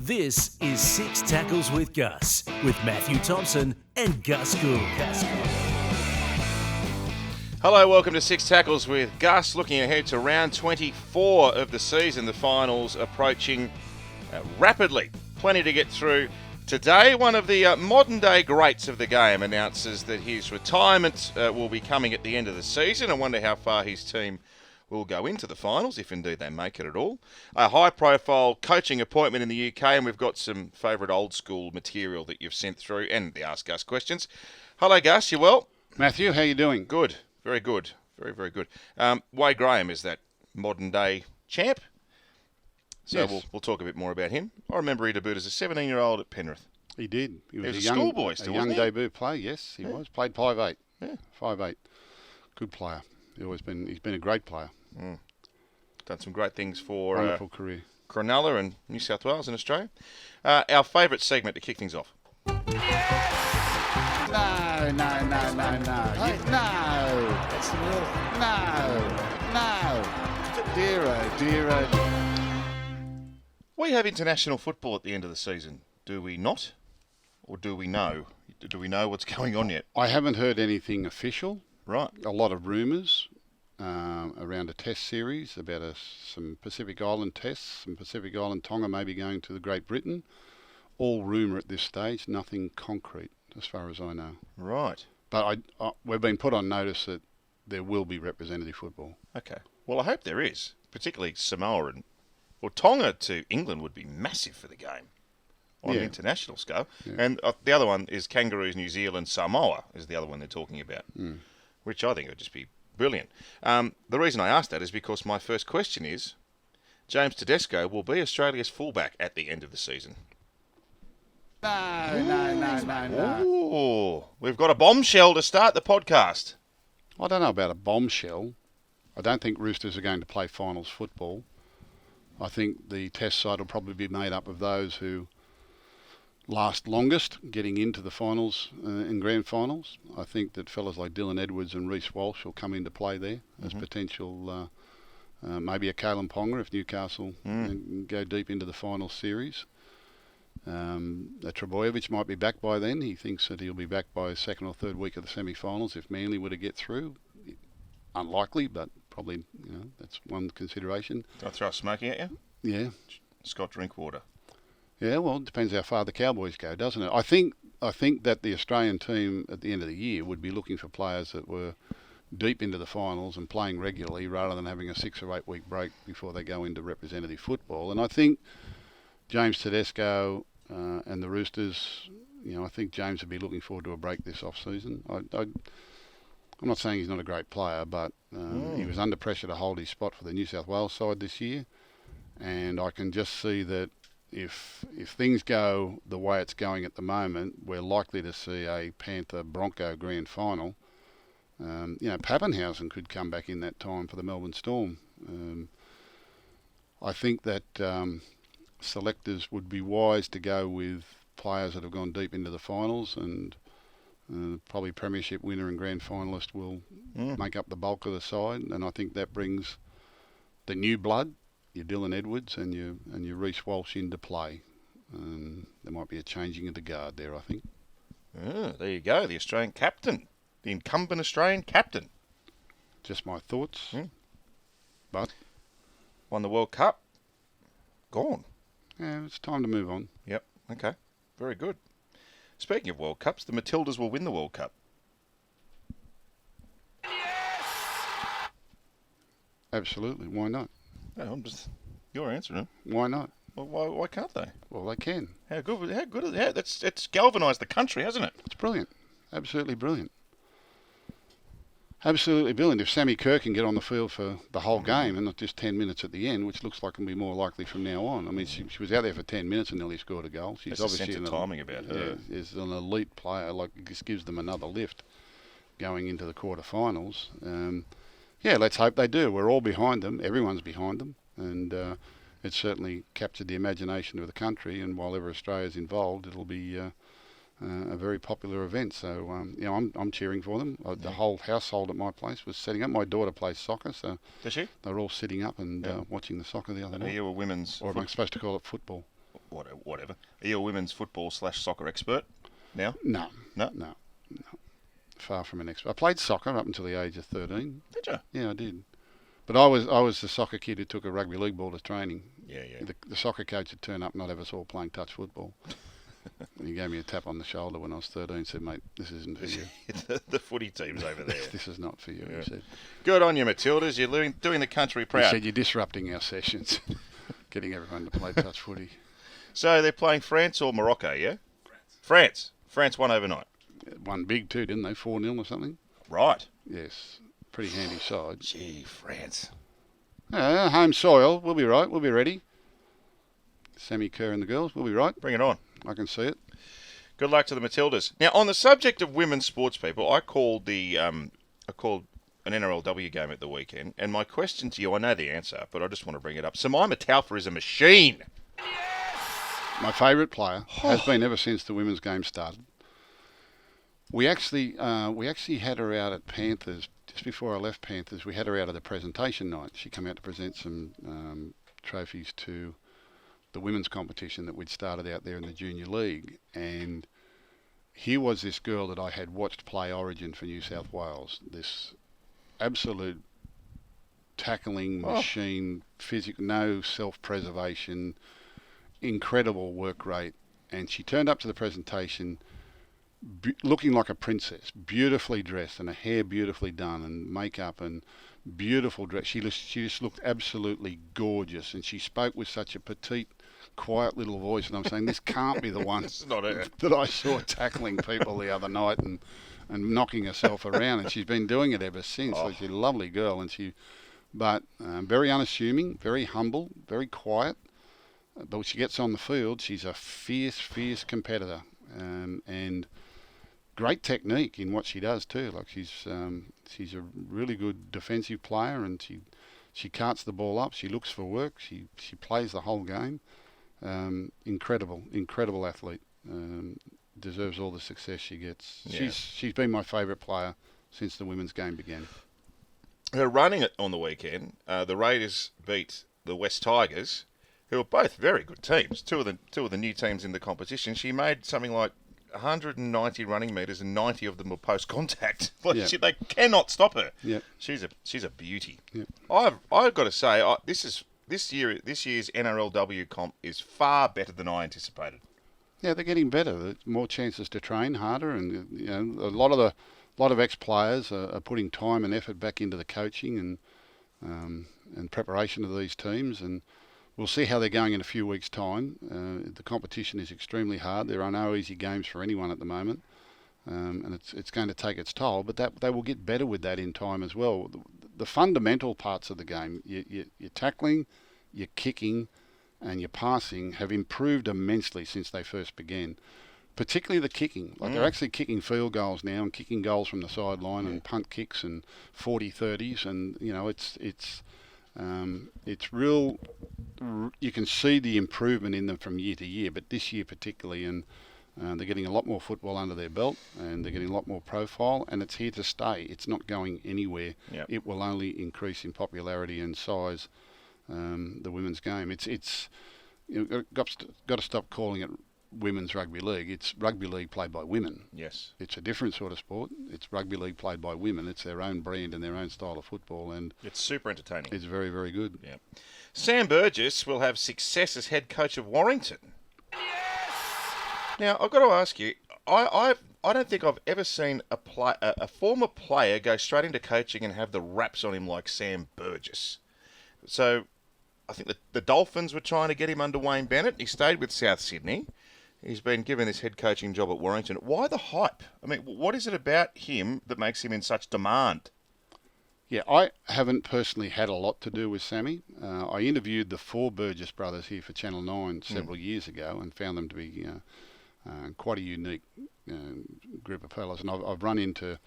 This is Six Tackles with Gus, with Matthew Thompson and Gus Gould. Hello, welcome to Six Tackles with Gus. Looking ahead to round 24 of the season, the finals approaching rapidly. Plenty to get through today. One of the modern-day greats of the game announces that his retirement will be coming at the end of the season. I wonder how far his team will go into the finals, if indeed they make it at all. A high-profile coaching appointment in the UK, and we've got some favourite old-school material that you've sent through, and the Ask Gus questions. Hello, Gus. You well? Matthew, how you doing? Good. Very good. Very, very good. Wade Graham is that modern-day champ. So yes. we'll talk a bit more about him. I remember he debuted as a 17-year-old at Penrith. He did. He was a schoolboy still, wasn't he? debut player, yes, he was. Played 5'8". Yeah. 5'8". Good player. He's been a great player. Done some great things for wonderful career. Cronulla and New South Wales in Australia. Our favourite segment to kick things off. Yes! No. That's the rule. No. Dear. We have international football at the end of the season, do we not? Or do we know? Do we know what's going on yet? I haven't heard anything official. Right. A lot of rumours around a test series about some Pacific Island tests, some Pacific Island Tonga maybe going to the Great Britain. All rumour at this stage, nothing concrete as far as I know. Right. But we've been put on notice that there will be representative football. Okay. Well, I hope there is, particularly Samoa and Tonga to England would be massive for the game on an international scale. Yeah. And the other one is Kangaroos, New Zealand, Samoa is the other one they're talking about, which I think would just be brilliant. The reason I asked that is because my first question is, James Tedesco will be Australia's fullback at the end of the season. No. Ooh, we've got a bombshell to start the podcast. I don't know about a bombshell. I don't think Roosters are going to play finals football. I think the test side will probably be made up of those who last longest getting into the finals and grand finals. I think that fellas like Dylan Edwards and Reece Walsh will come into play there as potential, maybe a Kalen Ponga if Newcastle go deep into the final series. Trebojevic might be back by then. He thinks that he'll be back by second or third week of the semi-finals if Manly were to get through. Unlikely, but probably that's one consideration. Can I throw a smoky at you? Yeah. Scott Drinkwater. Yeah, well, it depends how far the Cowboys go, doesn't it? I think that the Australian team at the end of the year would be looking for players that were deep into the finals and playing regularly rather than having a 6 or 8 week break before they go into representative football. And I think James Tedesco and the Roosters, I think James would be looking forward to a break this off-season. I'm not saying he's not a great player, but he was under pressure to hold his spot for the New South Wales side this year. And I can just see that if things go the way it's going at the moment, we're likely to see a Panther-Bronco grand final. Pappenhausen could come back in that time for the Melbourne Storm. I think that selectors would be wise to go with players that have gone deep into the finals, and probably premiership winner and grand finalist will make up the bulk of the side. And I think that brings the new blood, your Dylan Edwards and your Reece Walsh into play. There might be a changing of the guard there, I think. There you go, the Australian captain, the incumbent Australian captain. Just my thoughts. But won the World Cup. Gone. Yeah, it's time to move on. Yep. Okay. Very good. Speaking of World Cups, the Matildas will win the World Cup. Yes! Absolutely. Why not? No, you're answering it. Why not? Well, why can't they? Well, they can. How good is that? It's galvanised the country, hasn't it? It's brilliant. Absolutely brilliant. Absolutely brilliant. If Sammy Kerr can get on the field for the whole game and not just 10 minutes at the end, which looks like can be more likely from now on. I mean, she was out there for 10 minutes and nearly scored a goal. She's There's obviously a sense of timing about her. Yeah, is an elite player. Like, it just gives them another lift going into the quarterfinals. Let's hope they do. We're all behind them. Everyone's behind them, and it's certainly captured the imagination of the country. And while ever Australia's involved, it'll be a very popular event. So, I'm cheering for them. The whole household at my place was setting up. My daughter plays soccer, so does she? They're all sitting up and watching the soccer the other night. You were women's. Or am I supposed to call it football? whatever. Are you a women's football / soccer expert now? No. No? No. Far from an expert. I played soccer up until the age of 13. Did you? Yeah, I did. But I was the soccer kid who took a rugby league ball to training. Yeah. The soccer coach would turn up and not have us all playing touch football. And he gave me a tap on the shoulder when I was 13 and said, mate, this isn't for you. The footy team's over there. This is not for you, Yeah. he said. Good on you, Matildas. You're doing the country proud. He said, you're disrupting our sessions, getting everyone to play touch footy. So they're playing France or Morocco, yeah? France. France won overnight. Won big too, didn't they? 4-0 or something? Right. Yes. Pretty handy side. Gee, France. Home soil. We'll be right. We'll be ready. Sammy Kerr and the girls. We'll be right. Bring it on. I can see it. Good luck to the Matildas. Now, on the subject of women's sports people, I called an NRLW game at the weekend, and my question to you, I know the answer, but I just want to bring it up. Samaima Taufa is a machine. My favourite player has been ever since the women's game started. We actually had her out at Panthers just before I left Panthers. We had her out at the presentation night. She came out to present some trophies to the women's competition that we'd started out there in the junior league. And here was this girl that I had watched play Origin for New South Wales. This absolute tackling machine, physical, no self-preservation, incredible work rate. And she turned up to the presentation looking like a princess, beautifully dressed and her hair beautifully done and makeup and beautiful dress. She just looked absolutely gorgeous, and she spoke with such a petite, quiet little voice. And I'm saying, this can't be the one that I saw tackling people the other night and knocking herself around. And she's been doing it ever since. So she's a lovely girl, and but very unassuming, very humble, very quiet. But when she gets on the field, she's a fierce competitor, and great technique in what she does too. Like she's a really good defensive player, and she carts the ball up. She looks for work. She plays the whole game. Incredible athlete. Deserves all the success she gets. Yeah. She's been my favourite player since the women's game began. Her running on the weekend, the Raiders beat the West Tigers, who are both very good teams. Two of the new teams in the competition. She made something like 190 running metres, and 90 of them were post contact. They cannot stop her. Yep. She's a beauty. Yep. I've got to say, this year's NRLW comp is far better than I anticipated. Yeah, they're getting better. There's more chances to train harder, and a lot of ex-players are putting time and effort back into the coaching and preparation of these teams, and we'll see how they're going in a few weeks' time. The competition is extremely hard. There are no easy games for anyone at the moment, and it's going to take its toll. But they will get better with that in time as well. The fundamental parts of the game, your tackling, your kicking, and your passing have improved immensely since they first began. Particularly the kicking. They're actually kicking field goals now and kicking goals from the sideline and punt kicks and 40-30s, and it's real. You can see the improvement in them from year to year, but this year particularly, and they're getting a lot more football under their belt, and they're getting a lot more profile, and it's here to stay. It's not going anywhere. Yep. It will only increase in popularity and size. The women's game. It's got to stop calling it women's rugby league. It's rugby league played by women. Yes. It's a different sort of sport. It's rugby league played by women. It's their own brand and their own style of football, and it's super entertaining. It's very, very good. Yeah. Sam Burgess will have success as head coach of Warrington. Yes! Now, I've got to ask you, I don't think I've ever seen a former player go straight into coaching and have the raps on him like Sam Burgess. So, I think the Dolphins were trying to get him under Wayne Bennett. He stayed with South Sydney. He's been given this head coaching job at Warrington. Why the hype? I mean, what is it about him that makes him in such demand? Yeah, I haven't personally had a lot to do with Sammy. I interviewed the 4 Burgess brothers here for Channel 9 several years ago and found them to be quite a unique group of fellas. And I've run into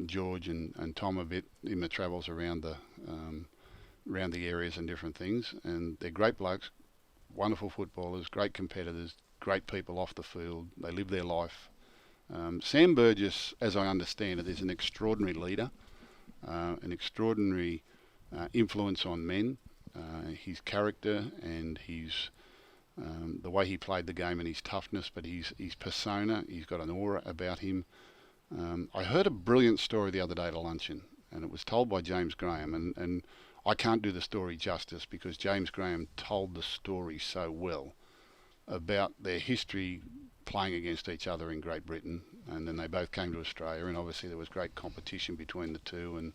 George and Tom a bit in my travels around the areas and different things. And they're great blokes, wonderful footballers, great competitors, great people off the field. They live their life. Sam Burgess, as I understand it, is an extraordinary leader, an extraordinary influence on men. His character and his the way he played the game and his toughness, but his persona, he's got an aura about him. I heard a brilliant story the other day at a luncheon, and it was told by James Graham, and I can't do the story justice because James Graham told the story so well about their history playing against each other in Great Britain, and then they both came to Australia, and obviously there was great competition between the two, and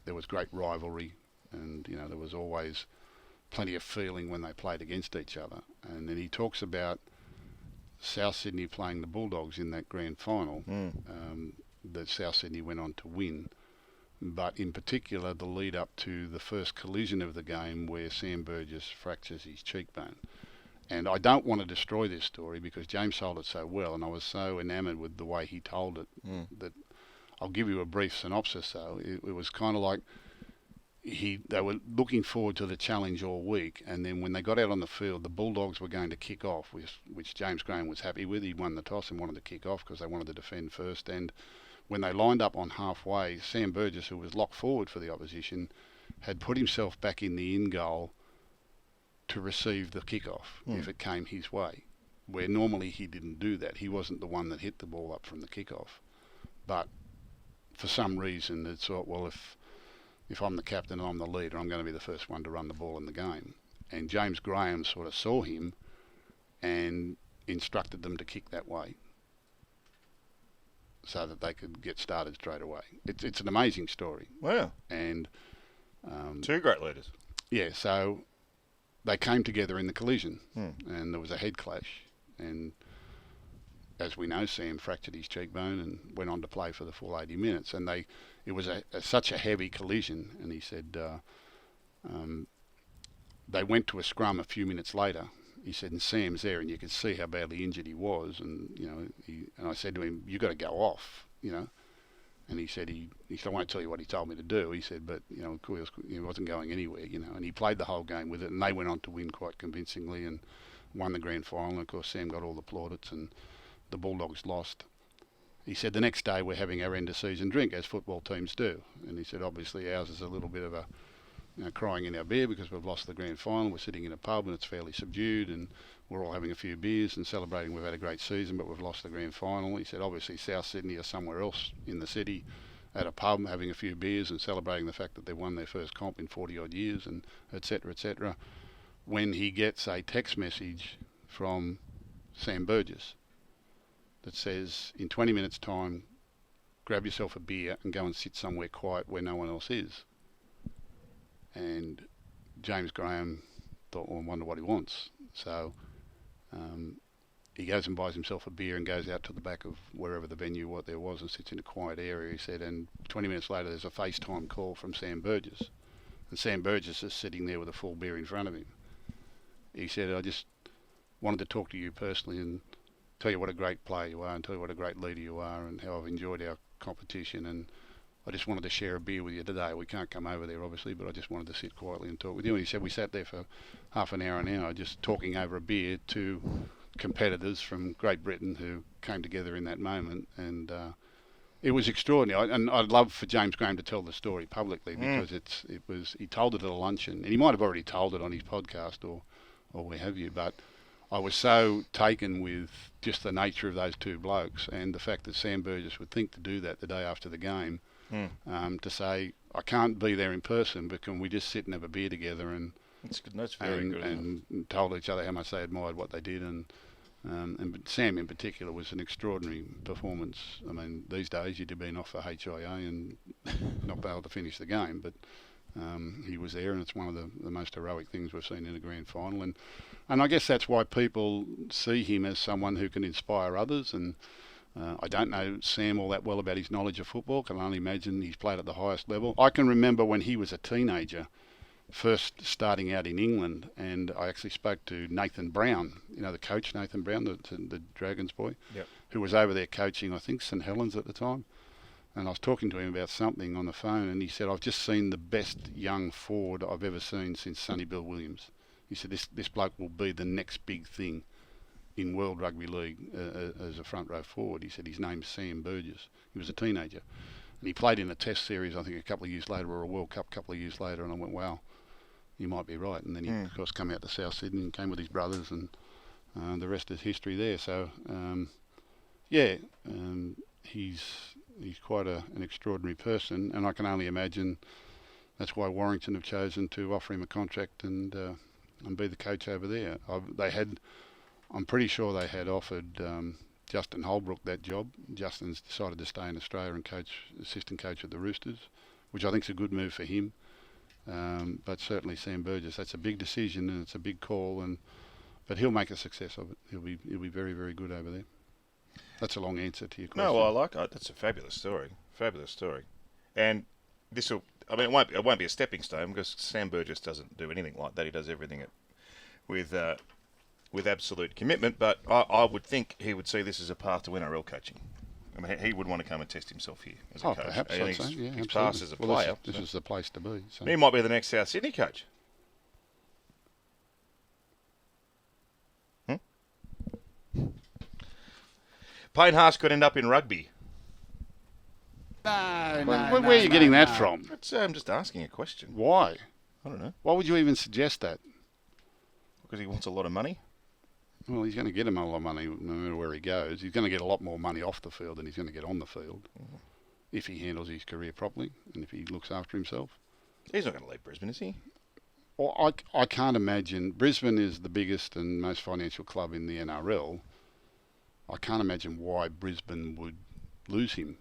there was great rivalry, and there was always plenty of feeling when they played against each other. And then he talks about South Sydney playing the Bulldogs in that grand final that South Sydney went on to win, but in particular the lead up to the first collision of the game where Sam Burgess fractures his cheekbone. And I don't want to destroy this story because James told it so well, and I was so enamoured with the way he told it that I'll give you a brief synopsis though. It was kind of like they were looking forward to the challenge all week, and then when they got out on the field, the Bulldogs were going to kick off, which James Graham was happy with. He won the toss and wanted to kick off because they wanted to defend first. And when they lined up on halfway, Sam Burgess, who was locked forward for the opposition, had put himself back in the in goal to receive the kick-off if it came his way, where normally he didn't do that. He wasn't the one that hit the ball up from the kick-off. But for some reason, it thought, well, if I'm the captain and I'm the leader, I'm going to be the first one to run the ball in the game. And James Graham sort of saw him and instructed them to kick that way so that they could get started straight away. It's an amazing story. Wow. And two great leaders. Yeah, so they came together in the collision and there was a head clash. And as we know, Sam fractured his cheekbone and went on to play for the full 80 minutes. And it was such a heavy collision. And he said they went to a scrum a few minutes later. He said, and Sam's there, and you could see how badly injured he was. And and I said to him, "You got to go off," And he said, I won't tell you what he told me to do. He said, but of course, he wasn't going anywhere, And he played the whole game with it, and they went on to win quite convincingly and won the grand final. And of course, Sam got all the plaudits, and the Bulldogs lost. He said, the next day we're having our end of season drink, as football teams do. And he said, obviously ours is a little bit of a crying in our beer because we've lost the grand final. We're sitting in a pub and it's fairly subdued, and we're all having a few beers and celebrating we've had a great season, but we've lost the grand final. He said, obviously South Sydney or somewhere else in the city at a pub having a few beers and celebrating the fact that they won their first comp in 40 odd years, and et cetera, when he gets a text message from Sam Burgess that says, in 20 minutes time, grab yourself a beer and go and sit somewhere quiet where no one else is. And James Graham thought, well, I wonder what he wants. So he goes and buys himself a beer and goes out to the back of wherever the venue what there was and sits in a quiet area, he said, and 20 minutes later there's a FaceTime call from Sam Burgess. And Sam Burgess is sitting there with a full beer in front of him. He said, I just wanted to talk to you personally and tell you what a great player you are and tell you what a great leader you are and how I've enjoyed our competition, and I just wanted to share a beer with you today. We can't come over there, obviously, but I just wanted to sit quietly and talk with you. And he said we sat there for half an hour just talking over a beer to competitors from Great Britain who came together in that moment. And it was extraordinary. And I'd love for James Graham to tell the story publicly because he told it at a luncheon. And he might have already told it on his podcast or where have you, but I was so taken with just the nature of those two blokes and the fact that Sam Burgess would think to do that the day after the game. To say, I can't be there in person, but can we just sit and have a beer together? And that's good. That's very good. And told each other how much they admired what they did. And Sam in particular was an extraordinary performance. I mean, these days you'd have been off for HIA and not be able to finish the game, but he was there, and it's one of the most heroic things we've seen in a grand final. And I guess that's why people see him as someone who can inspire others. And I don't know Sam all that well about his knowledge of football. Can only imagine he's played at the highest level. I can remember when he was a teenager, first starting out in England, and I actually spoke to Nathan Brown, the coach Nathan Brown, the Dragons boy, who was over there coaching, I think, St Helens at the time. And I was talking to him about something on the phone, and he said, I've just seen the best young forward I've ever seen since Sonny Bill Williams. He said, this bloke will be the next big thing in World Rugby League as a front row forward. He said his name's Sam Burgess. He was a teenager. And he played in a test series, I think, a couple of years later, or a World Cup a couple of years later, and I went, wow, you might be right. And then he, of course, come out to South Sydney and came with his brothers, and the rest is history there. So, he's quite an extraordinary person, and I can only imagine that's why Warrington have chosen to offer him a contract and be the coach over there. I'm pretty sure they had offered Justin Holbrook that job. Justin's decided to stay in Australia and assistant coach at the Roosters, which I think is a good move for him. But certainly Sam Burgess, that's a big decision and it's a big call, but he'll make a success of it. He'll be very, very good over there. That's a long answer to your question. No, I like it. That's a fabulous story. Fabulous story. And it won't be a stepping stone because Sam Burgess doesn't do anything like that. He does everything with absolute commitment. But I would think he would see this as a path to NRL coaching. I mean, he would want to come and test himself here as a coach. Perhaps, and I'd say. Yeah, he's absolutely. passed as a player. This is the place to be. So. He might be the next South Sydney coach. Payne Haas could end up in rugby. Where are you getting that from? I'm just asking a question. Why? I don't know. Why would you even suggest that? Because he wants a lot of money. Well, he's going to get him a lot of money no matter where he goes. He's going to get a lot more money off the field than he's going to get on the field if he handles his career properly and if he looks after himself. He's not going to leave Brisbane, is he? Well, I can't imagine. Brisbane is the biggest and most financial club in the NRL. I can't imagine why Brisbane would lose him,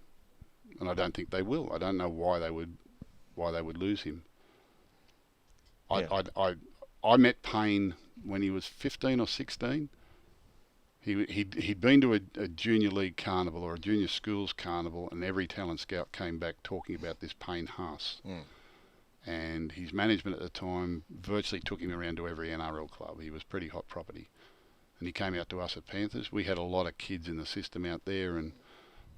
and I don't think they will. I don't know why they would lose him. Yeah. I met Payne when he was 15 or 16. He'd been to a junior league carnival or a junior schools carnival, and every talent scout came back talking about this Payne Haas. And his management at the time virtually took him around to every NRL club. He was pretty hot property. And he came out to us at Panthers. We had a lot of kids in the system out there, and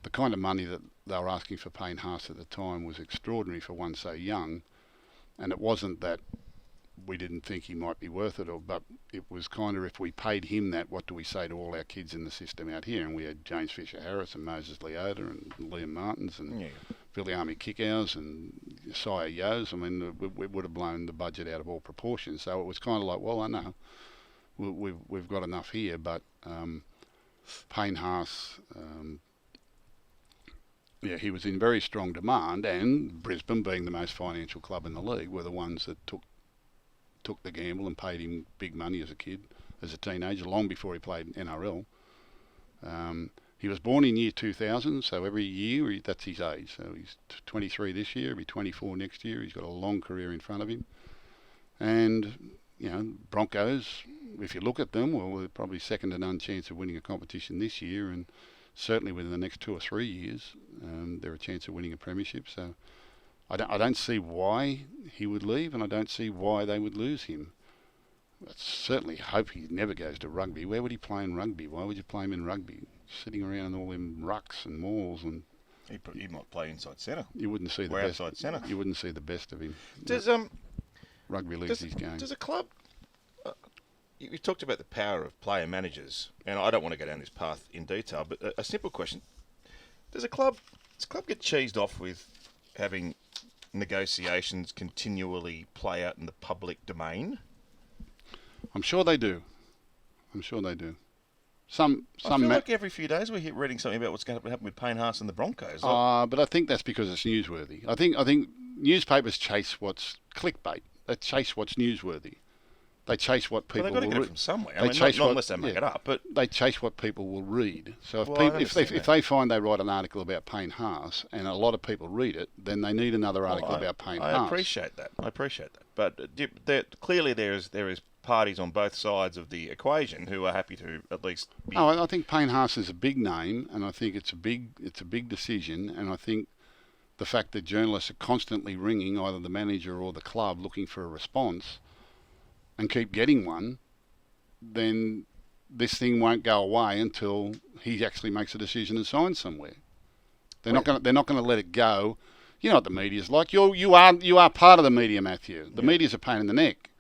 the kind of money that they were asking for Payne Haas at the time was extraordinary for one so young. And it wasn't that we didn't think he might be worth it, but it was kind of, if we paid him that, what do we say to all our kids in the system out here? And we had James Fisher-Harris and Moses Leota and Liam Martins and Billy Army Kickhouse and Sire Yos. I mean, we would have blown the budget out of all proportions. So it was kind of like, well, I know we've got enough here, but Payne Haas, he was in very strong demand, and Brisbane, being the most financial club in the league, were the ones that took the gamble and paid him big money as a kid, as a teenager, long before he played NRL. He was born in year 2000, so every year, that's his age. So he's 23 this year, he'll be 24 next year. He's got a long career in front of him. And, Broncos, if you look at them, well, they're probably second to none chance of winning a competition this year, and certainly within the next 2 or 3 years, they're a chance of winning a premiership. So I don't see why he would leave, and I don't see why they would lose him. I certainly hope he never goes to rugby. Where would he play in rugby? Why would you play him in rugby? Sitting around in all them rucks and malls, and he might play inside centre. You wouldn't see the or best. Outside centre. You wouldn't see the best of him. Does rugby leaves his game. Does a club? You talked about the power of player managers, and I don't want to go down this path in detail, but a simple question: does a club get cheesed off with having negotiations continually play out in the public domain? I'm sure they do. I feel like every few days we're reading something about what's going to happen with Payne Haas and the Broncos. But I think that's because it's newsworthy. I think newspapers chase what's clickbait. They chase what's newsworthy. They chase what people will read. They've got to get it from somewhere. Not unless they make it up. But they chase what people will read. So if they find they write an article about Payne Haas and a lot of people read it, then they need another article about Payne Haas. I appreciate that. But clearly there is parties on both sides of the equation who are happy to at least be... No, I think Payne Haas is a big name, and I think it's a big decision, and I think the fact that journalists are constantly ringing either the manager or the club looking for a response and keep getting one, then this thing won't go away until he actually makes a decision and signs somewhere. They're not going to let it go. You know what the media's like. You are part of the media, Matthew. The media's a pain in the neck.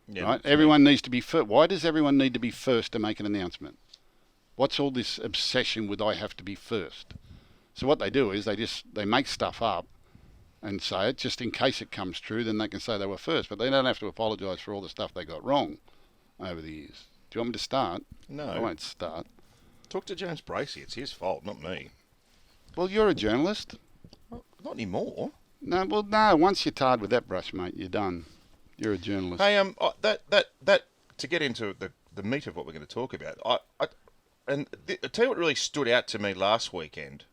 Yeah, right? Everyone needs to be first. Why does everyone need to be first to make an announcement? What's all this obsession with I have to be first? So what they do is they make stuff up and say it, just in case it comes true, then they can say they were first. But they don't have to apologise for all the stuff they got wrong over the years. Do you want me to start? No. I won't start. Talk to James Bracey. It's his fault, not me. Well, you're a journalist. Well, not anymore. No, well, no. Once you're tarred with that brush, mate, you're done. You're a journalist. Hey, that to get into the meat of what we're going to talk about, I tell you what really stood out to me last weekend.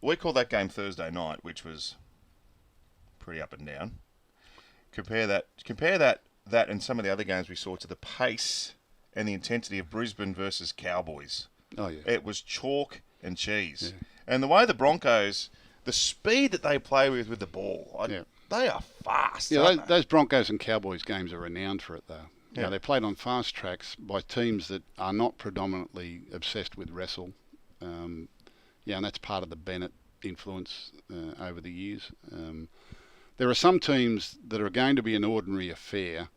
We called that game Thursday night, which was pretty up and down. Compare that and some of the other games we saw to the pace and the intensity of Brisbane versus Cowboys. Oh yeah. It was chalk and cheese. Yeah. And the way the Broncos, the speed that they play with the ball, they are fast. Yeah, those Broncos and Cowboys games are renowned for it, though. Yeah. You know, they're played on fast tracks by teams that are not predominantly obsessed with wrestle. And that's part of the Bennett influence over the years. There are some teams that are going to be an ordinary affair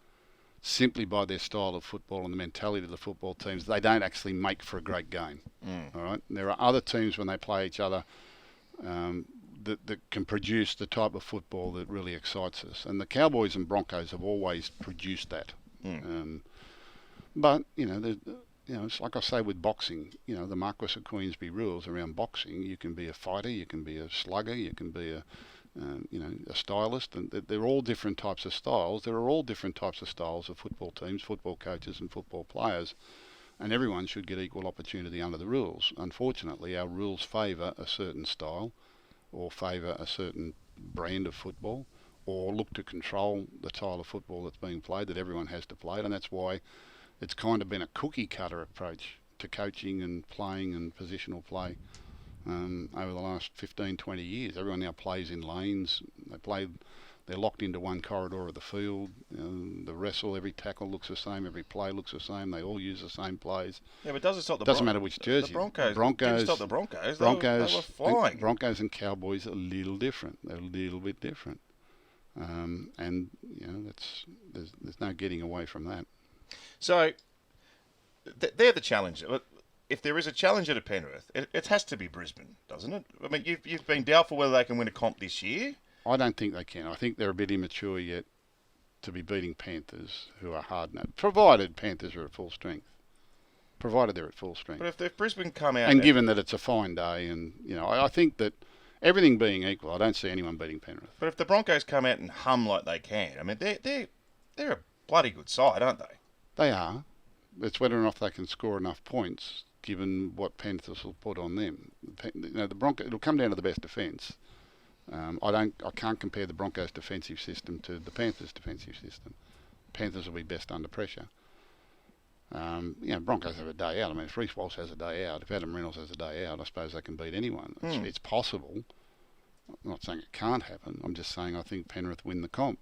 simply by their style of football and the mentality of the football teams. They don't actually make for a great game. All right. And there are other teams when they play each other that can produce the type of football that really excites us. And the Cowboys and Broncos have always produced that. But it's like I say with boxing. The Marquess of Queensberry rules around boxing. You can be a fighter, you can be a slugger, you can be a stylist, and they're all different types of styles. There are all different types of styles of football teams, football coaches, and football players, and everyone should get equal opportunity under the rules. Unfortunately, our rules favour a certain style, or favour a certain brand of football, or look to control the style of football that's being played that everyone has to play, and that's why it's kind of been a cookie cutter approach to coaching and playing and positional play over the last 15, 20 years. Everyone now plays in lanes. They're locked into one corridor of the field. The wrestle, every tackle looks the same, every play looks the same. They all use the same plays. Yeah, but doesn't stop Doesn't matter which jersey. The Broncos didn't stop the Broncos. They were flying. Broncos and Cowboys are a little different. They're a little bit different. There's no getting away from that. So, they're the challenge. If there is a challenger to Penrith, it has to be Brisbane, doesn't it? I mean, you've been doubtful whether they can win a comp this year. I don't think they can. I think they're a bit immature yet to be beating Panthers, who are hard-nosed, provided Panthers are at full strength. Provided they're at full strength. But if Brisbane come out... And given that it's a fine day, and, I think that everything being equal, I don't see anyone beating Penrith. But if the Broncos come out and hum like they can, I mean, they're a bloody good side, aren't they? They are. It's whether or not they can score enough points, given what Panthers will put on them. The Broncos, it'll come down to the best defence. I can't compare the Broncos' defensive system to the Panthers' defensive system. Panthers will be best under pressure. Broncos have a day out. I mean, if Reece Walsh has a day out, if Adam Reynolds has a day out, I suppose they can beat anyone. It's possible. I'm not saying it can't happen. I'm just saying I think Penrith win the comp.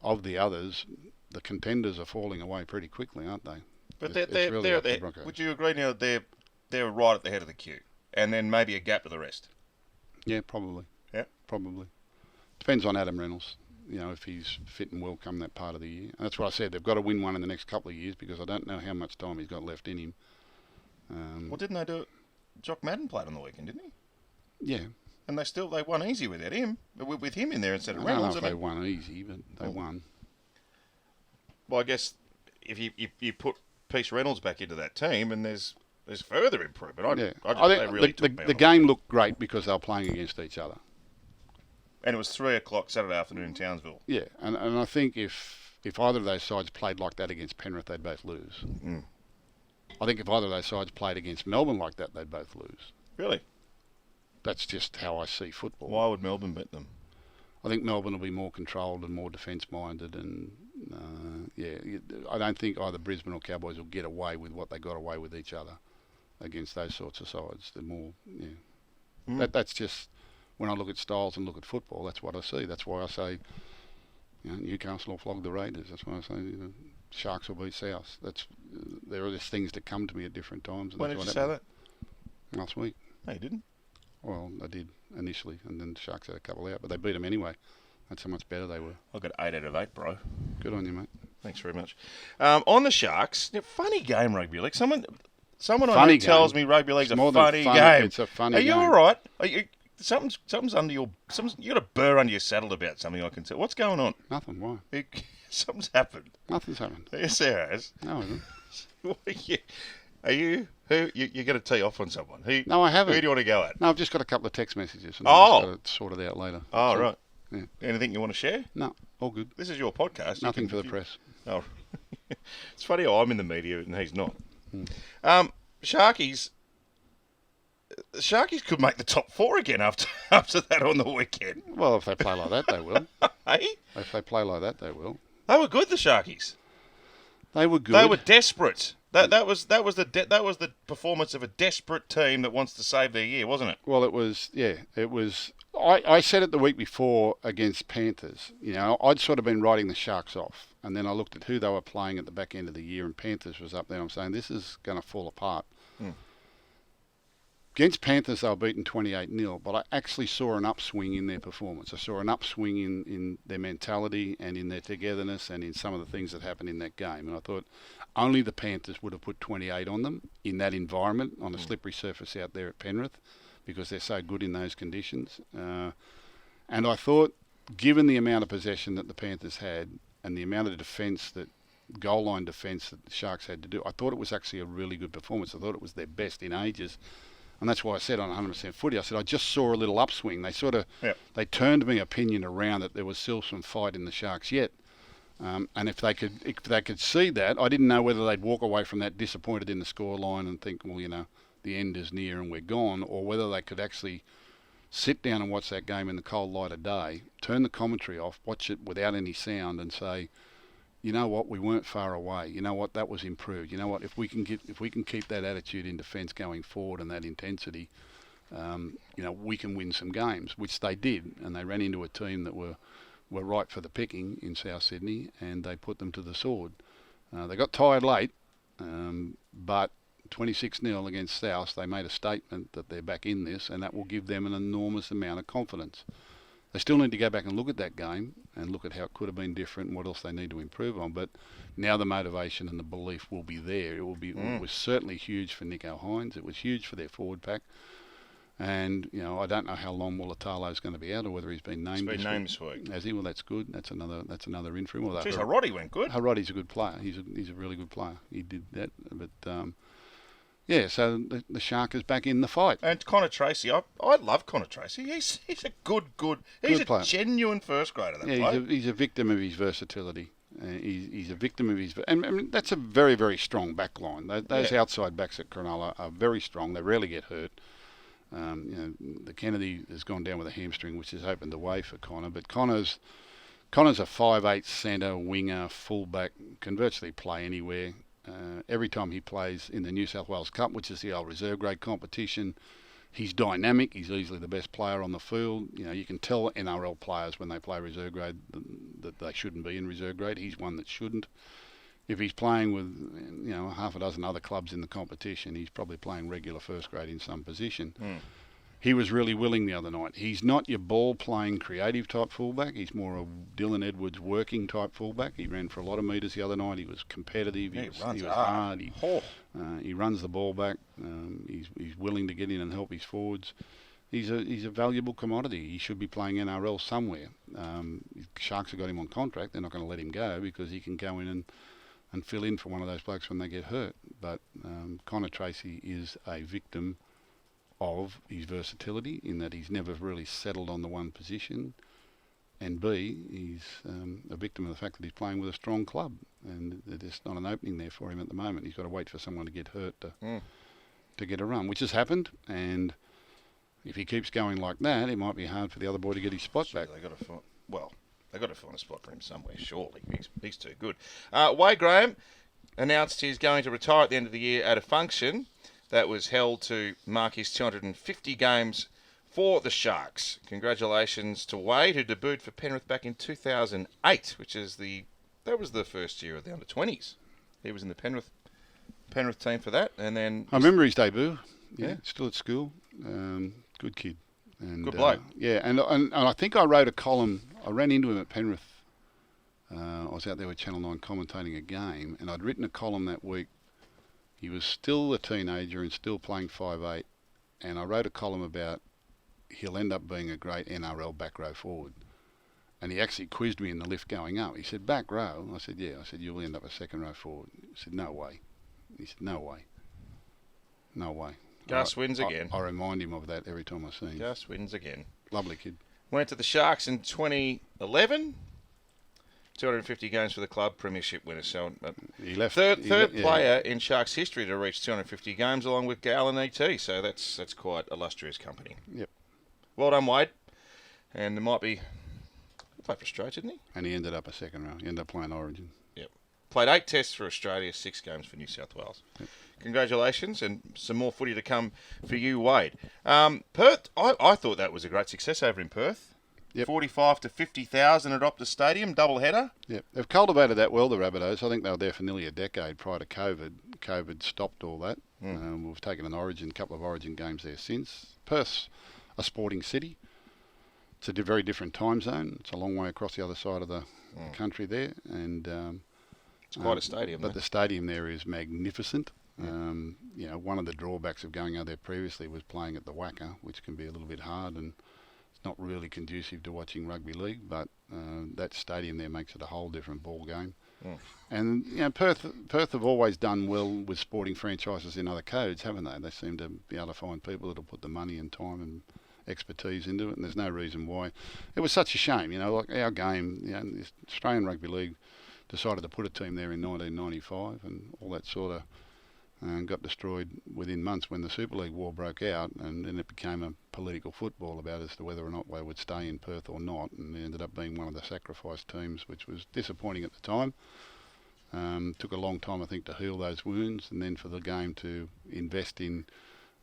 Of the others, the contenders are falling away pretty quickly, aren't they? But would you agree now that they're right at the head of the queue, and then maybe a gap to the rest? Yeah, probably. Yeah, probably. Depends on Adam Reynolds. If he's fit and well come that part of the year. And that's what I said. They've got to win one in the next couple of years because I don't know how much time he's got left in him. Well, didn't they do it? Jock Madden played on the weekend, didn't he? Yeah. And they won easy without him, with him in there instead of I Reynolds. don't know if they won easy, but they won. Well, I guess if you put Peace Reynolds back into that team, and there's further improvement. I think the game looked great because they were playing against each other. And it was 3:00 Saturday afternoon in Townsville. Yeah, and I think if either of those sides played like that against Penrith, they'd both lose. I think if either of those sides played against Melbourne like that, they'd both lose. Really? That's just how I see football. Why would Melbourne beat them? I think Melbourne will be more controlled and more defence-minded, and I don't think either Brisbane or Cowboys will get away with what they got away with each other against those sorts of sides. They're more, That's just, when I look at styles and look at football, that's what I see. That's why I say, Newcastle will flog the Raiders. That's why I say Sharks will beat South. There are just things that come to me at different times. When did you say that? Last week. No, you didn't. Well, I did initially, and then the Sharks had a couple out, but they beat them anyway. That's how much better they were. I got 8 out of 8, bro. Good on you, mate. Thanks very much. On the Sharks, funny game, rugby league. Someone I know tells me rugby league's a funny game. It's a funny game. Are you all right? Something's under your. You got a burr under your saddle about something. I can tell. What's going on? Nothing. Why? Something's happened. Nothing's happened. Yes, there has. No, it isn't. What are you? Who? You're going to tee off on someone? Who? No, I haven't. Who do you want to go at? No, I've just got a couple of text messages. And Oh. I've got to sort it out later. Oh, So, right. Yeah. Anything you want to share? No, all good. This is your podcast. Nothing for the press. Oh, it's funny how I'm in the media and he's not. Hmm. Sharkies could make the top 4 again after that on the weekend. Well, if they play like that, they will. Hey, If they play like that, they will. they were good. The Sharkies. They were good. They were desperate. That was the performance of a desperate team that wants to save their year, wasn't it? Well, it was. I said it the week before against Panthers. You know, I'd sort of been writing the Sharks off, and then I looked at who they were playing at the back end of the year, and Panthers was up there. I'm saying this is going to fall apart. Against Panthers, they were beaten 28-0, but I actually saw an upswing in their performance. I saw an upswing in their mentality and in their togetherness and in some of the things that happened in that game. And I thought only the Panthers would have put 28 on them in that environment, on a slippery surface out there at Penrith, because they're so good in those conditions. And I thought, given the amount of possession that the Panthers had and the amount of goal line defence that the Sharks had to do, I thought it was actually a really good performance. I thought it was their best in ages. And that's why I said on 100% footy, I said I just saw a little upswing. They turned my opinion around that there was still some fight in the Sharks yet. And if they could see that, I didn't know whether they'd walk away from that disappointed in the scoreline and think, well, you know, the end is near and we're gone, or whether they could actually sit down and watch that game in the cold light of day, turn the commentary off, watch it without any sound, and say, you know what, we weren't far away. You know what, that was improved. You know what, if we can keep that attitude in defence going forward and that intensity, you know, we can win some games, which they did, and they ran into a team that were ripe for the picking in South Sydney, and they put them to the sword. They got tired late, but 26-0 against South, they made a statement that they're back in this, and that will give them an enormous amount of confidence. They still need to go back and look at that game and look at how it could have been different and what else they need to improve on. But now the motivation and the belief will be there. It was certainly huge for Nico Hines. It was huge for their forward pack. And, you know, I don't know how long Mulatalo's going to be out or whether he's been named. He's been named this week. Has he? Well, that's good. That's another in for him. Jeez, Harodi went good. Harodi's a good player. He's a really good player. He did that. But, yeah, so the Shark is back in the fight. And Connor Tracy, I love Connor Tracy. He's a good. He's a player. Genuine first grader. That yeah, bloke. he's a victim of his versatility. He's a victim of his... And I mean, that's a very, very strong back line. Those outside backs at Cronulla are very strong. They rarely get hurt. You know, the Kennedy has gone down with a hamstring, which has opened the way for Connor. But Connor's a 5'8" centre, winger, fullback, can virtually play anywhere. Every time he plays in the New South Wales Cup, which is the old reserve grade competition, he's dynamic. He's easily the best player on the field. You know, you can tell NRL players when they play reserve grade that they shouldn't be in reserve grade. He's one that shouldn't. If he's playing with, you know, half a dozen other clubs in the competition, he's probably playing regular first grade in some position. He was really willing the other night. He's not your ball-playing creative type fullback. He's more a Dylan Edwards working type fullback. He ran for a lot of metres the other night. He was competitive. He was hard. He runs the ball back. He's willing to get in and help his forwards. He's a valuable commodity. He should be playing NRL somewhere. Sharks have got him on contract. They're not going to let him go because he can go in and fill in for one of those blokes when they get hurt. But Connor Tracy is a victim of his versatility in that he's never really settled on the one position, and B, he's a victim of the fact that he's playing with a strong club and there's not an opening there for him at the moment. He's got to wait for someone to get hurt to get a run, which has happened, and if he keeps going like that, it might be hard for the other boy to get his spot back. They've got to find a spot for him somewhere, surely. He's too good. Wade Graham announced he's going to retire at the end of the year at a function that was held to mark his 250 games for the Sharks. Congratulations to Wade, who debuted for Penrith back in 2008, that was the first year of the under-20s. He was in the Penrith team for that, and then... I remember his debut. Yeah, still at school. Good kid. And, good bloke. And I think I wrote a column. I ran into him at Penrith. I was out there with Channel 9 commentating a game, and I'd written a column that week. He was still a teenager and still playing 5'8", and I wrote a column about he'll end up being a great NRL back row forward. And he actually quizzed me in the lift going up. He said, back row? I said, yeah. I said, you'll end up a second row forward. He said, no way. He said, no way. No way. Gus wins again. I remind him of that every time I see him. Gus wins again. Lovely kid. Went to the Sharks in 2011. 250 games for the club, premiership winner. So He left. third player in Sharks history to reach 250 games, along with Gal and ET. So that's quite illustrious company. Yep. Well done, Wade. And there might be... He played for Australia, didn't he? And he ended up a second row. He ended up playing Origin. Yep. Played 8 tests for Australia, 6 games for New South Wales. Yep. Congratulations, and some more footy to come for you, Wade. Perth, I thought that was a great success over in Perth. Yep. 45 to 50,000 at Optus Stadium, double header. Yep. They've cultivated that well, the Rabbitohs. I think they were there for nearly a decade prior to COVID. COVID stopped all that. We've taken a couple of Origin games there since. Perth's a sporting city. It's a very different time zone. It's a long way across the other side of the country there. And it's quite a stadium. But the stadium there is magnificent. One of the drawbacks of going out there previously was playing at the Wacker, which can be a little bit hard and it's not really conducive to watching rugby league. But that stadium there makes it a whole different ball game. And Perth have always done well with sporting franchises in other codes, haven't they? They seem to be able to find people that'll put the money and time and expertise into it, and there's no reason why. It was such a shame, like our game, the Australian Rugby League decided to put a team there in 1995 and all that sort of got destroyed within months when the Super League war broke out, and then it became a political football about as to whether or not they would stay in Perth or not, and they ended up being one of the sacrificed teams, which was disappointing at the time. Took a long time, I think, to heal those wounds, and then for the game to invest in.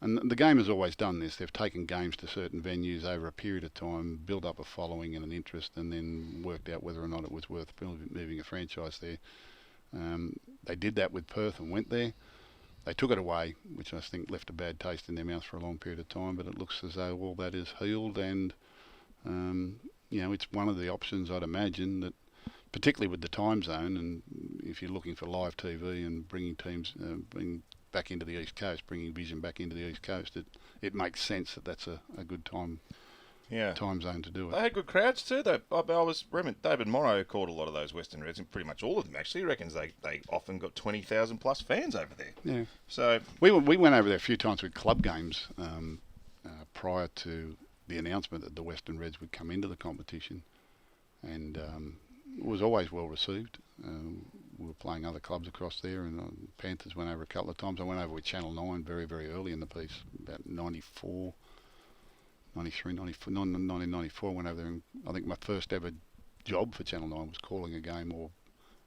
And the game has always done this. They've taken games to certain venues over a period of time, built up a following and an interest, and then worked out whether or not it was worth moving a franchise there. They did that with Perth and went there. They took it away, which I think left a bad taste in their mouth for a long period of time, but it looks as though all that is healed, and it's one of the options, I'd imagine, that particularly with the time zone, and if you're looking for live TV and bringing teams back into the East Coast, bringing vision back into the East Coast, it makes sense that that's a good time zone to do it. They had good crowds too. Remember David Morrow called a lot of those Western Reds, and pretty much all of them actually. He reckons they often got 20,000 plus fans over there. Yeah. So we went over there a few times with club games prior to the announcement that the Western Reds would come into the competition, and it was always well received. We were playing other clubs across there, and Panthers went over a couple of times. I went over with Channel 9 very, very early in the piece, about 94, 93, 94, 1994. I went over there, and I think my first ever job for Channel 9 was calling a game or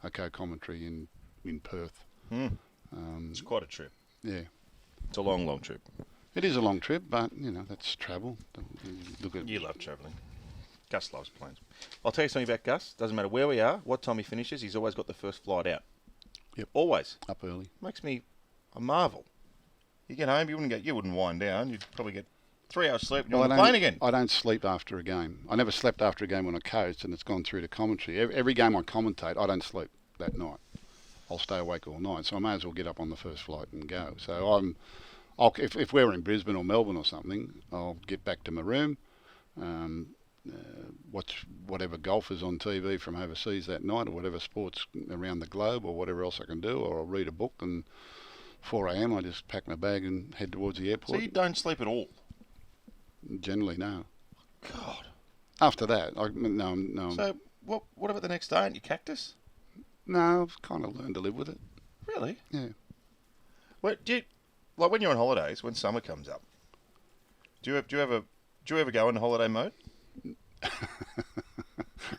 a co-commentary in Perth. It's quite a trip. Yeah. It's a long, long trip. It is a long trip, but, that's travel. You love travelling. Gus loves planes. I'll tell you something about Gus. Doesn't matter where we are, what time he finishes, he's always got the first flight out. Yep. Always. Up early. Makes me a marvel. You get home, you wouldn't wind down. You'd probably get 3 hours sleep and you're on the plane again. I don't sleep after a game. I never slept after a game on a coast, and it's gone through to commentary. Every game I commentate, I don't sleep that night. I'll stay awake all night, so I may as well get up on the first flight and go. So if we're in Brisbane or Melbourne or something, I'll get back to my room, watch whatever golf is on TV from overseas that night, or whatever sports around the globe, or whatever else I can do, or I'll read a book, and 4 a.m. I just pack my bag and head towards the airport. So you don't sleep at all? Generally, no. God. After that, no. So what about the next day? Aren't you cactus? No, I've kind of learned to live with it. Really? Yeah. Well, when you're on holidays, when summer comes up, do you ever go into holiday mode?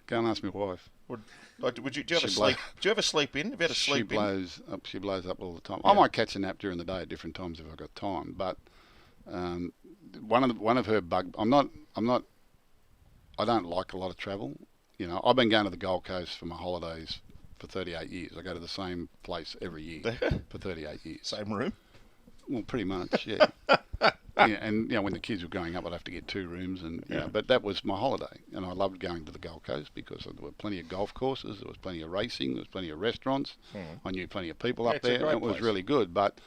Go and ask my wife. Do you ever sleep? Do you ever sleep in? Have you had a sleep in? She blows up all the time. Yeah. I might catch a nap during the day at different times if I've got time. But one of her bug. I don't like a lot of travel. I've been going to the Gold Coast for my holidays for 38 years. I go to the same place every year for 38 years. Same room? Well, pretty much, yeah. Yeah, and when the kids were growing up, I'd have to get 2 rooms, and but that was my holiday, and I loved going to the Gold Coast because there were plenty of golf courses, there was plenty of racing, there was plenty of restaurants. I knew plenty of people up there, and it was really good. But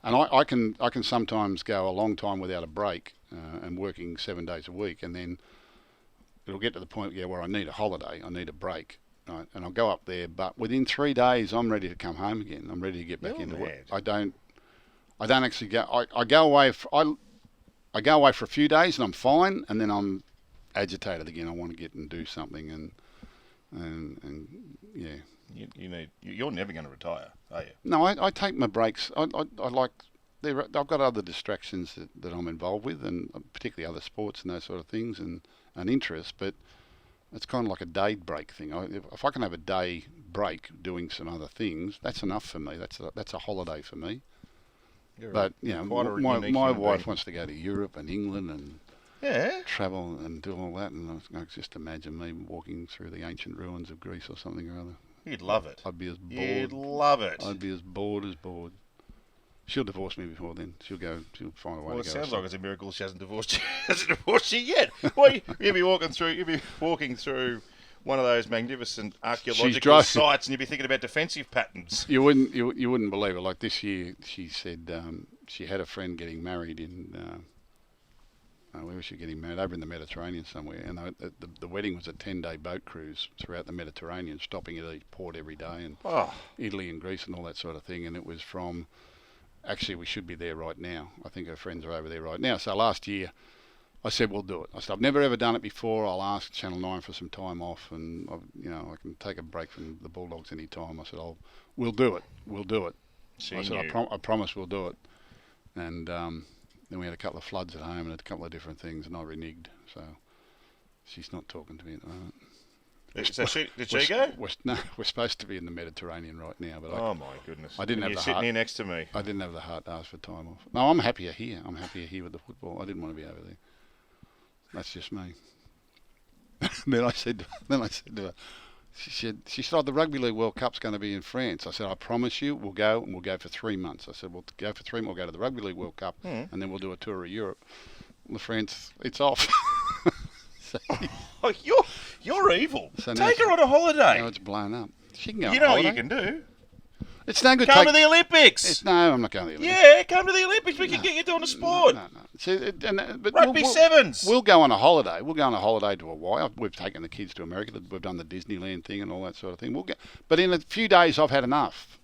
And I can sometimes go a long time without a break and working 7 days a week, and then it'll get to the point where I need a holiday, I need a break, right? And I'll go up there, but within 3 days I'm ready to come home again. I'm ready to get back into work. I don't actually go. I go away. I go away for a few days and I'm fine, and then I'm agitated again. I want to get and do something, and yeah. You're never going to retire, are you? No, I take my breaks. I like. I've got other distractions that I'm involved with, and particularly other sports and those sort of things, and interests. But it's kind of like a day break thing. If I can have a day break doing some other things, that's enough for me. That's a holiday for me. But my wife wants to go to Europe and England and travel and do all that, and I can just imagine me walking through the ancient ruins of Greece or something or other. You'd love it. I'd be as bored. You'd love it. I'd be as bored as bored. She'll divorce me before then. She'll find a way to go. Well, it sounds like it's a miracle she hasn't divorced you yet. Well, you'd be walking through one of those magnificent archaeological sites, and you'd be thinking about defensive patterns. You wouldn't believe it. Like this year, she said she had a friend getting married in where was she getting married? Over in the Mediterranean somewhere, and the wedding was a 10-day boat cruise throughout the Mediterranean, stopping at each port every day, and Italy and Greece and all that sort of thing. And it was from, actually we should be there right now. I think her friends are over there right now. So last year I said we'll do it. I said I've never ever done it before. I'll ask Channel 9 for some time off, and I can take a break from the Bulldogs any time. I said we'll do it. We'll do it. I said I promise we'll do it. And then we had a couple of floods at home and a couple of different things, and I reneged. So she's not talking to me at the moment. Did she go? We're supposed to be in the Mediterranean right now, but oh my goodness! I didn't have the heart. You're sitting here next to me. I didn't have the heart to ask for time off. No, I'm happier here. I'm happier here with the football. I didn't want to be over there. That's just me. Then I said to her, she said, the Rugby League World Cup's going to be in France. I said, I promise you, we'll go, and we'll go for 3 months. I said, we'll go for 3 months, we'll go to the Rugby League World Cup, and then we'll do a tour of Europe. Well, France, it's off. Oh, you're evil. So take her on a holiday. Now it's blown up. She can go you on a know holiday. what you can do? It's no good. Come to the Olympics. No, I'm not going to the Olympics. Yeah, come to the Olympics. We can get you doing a sport. No. See, but Rugby sevens. We'll go on a holiday. We'll go on a holiday to Hawaii. We've taken the kids to America. We've done the Disneyland thing and all that sort of thing. But in a few days, I've had enough.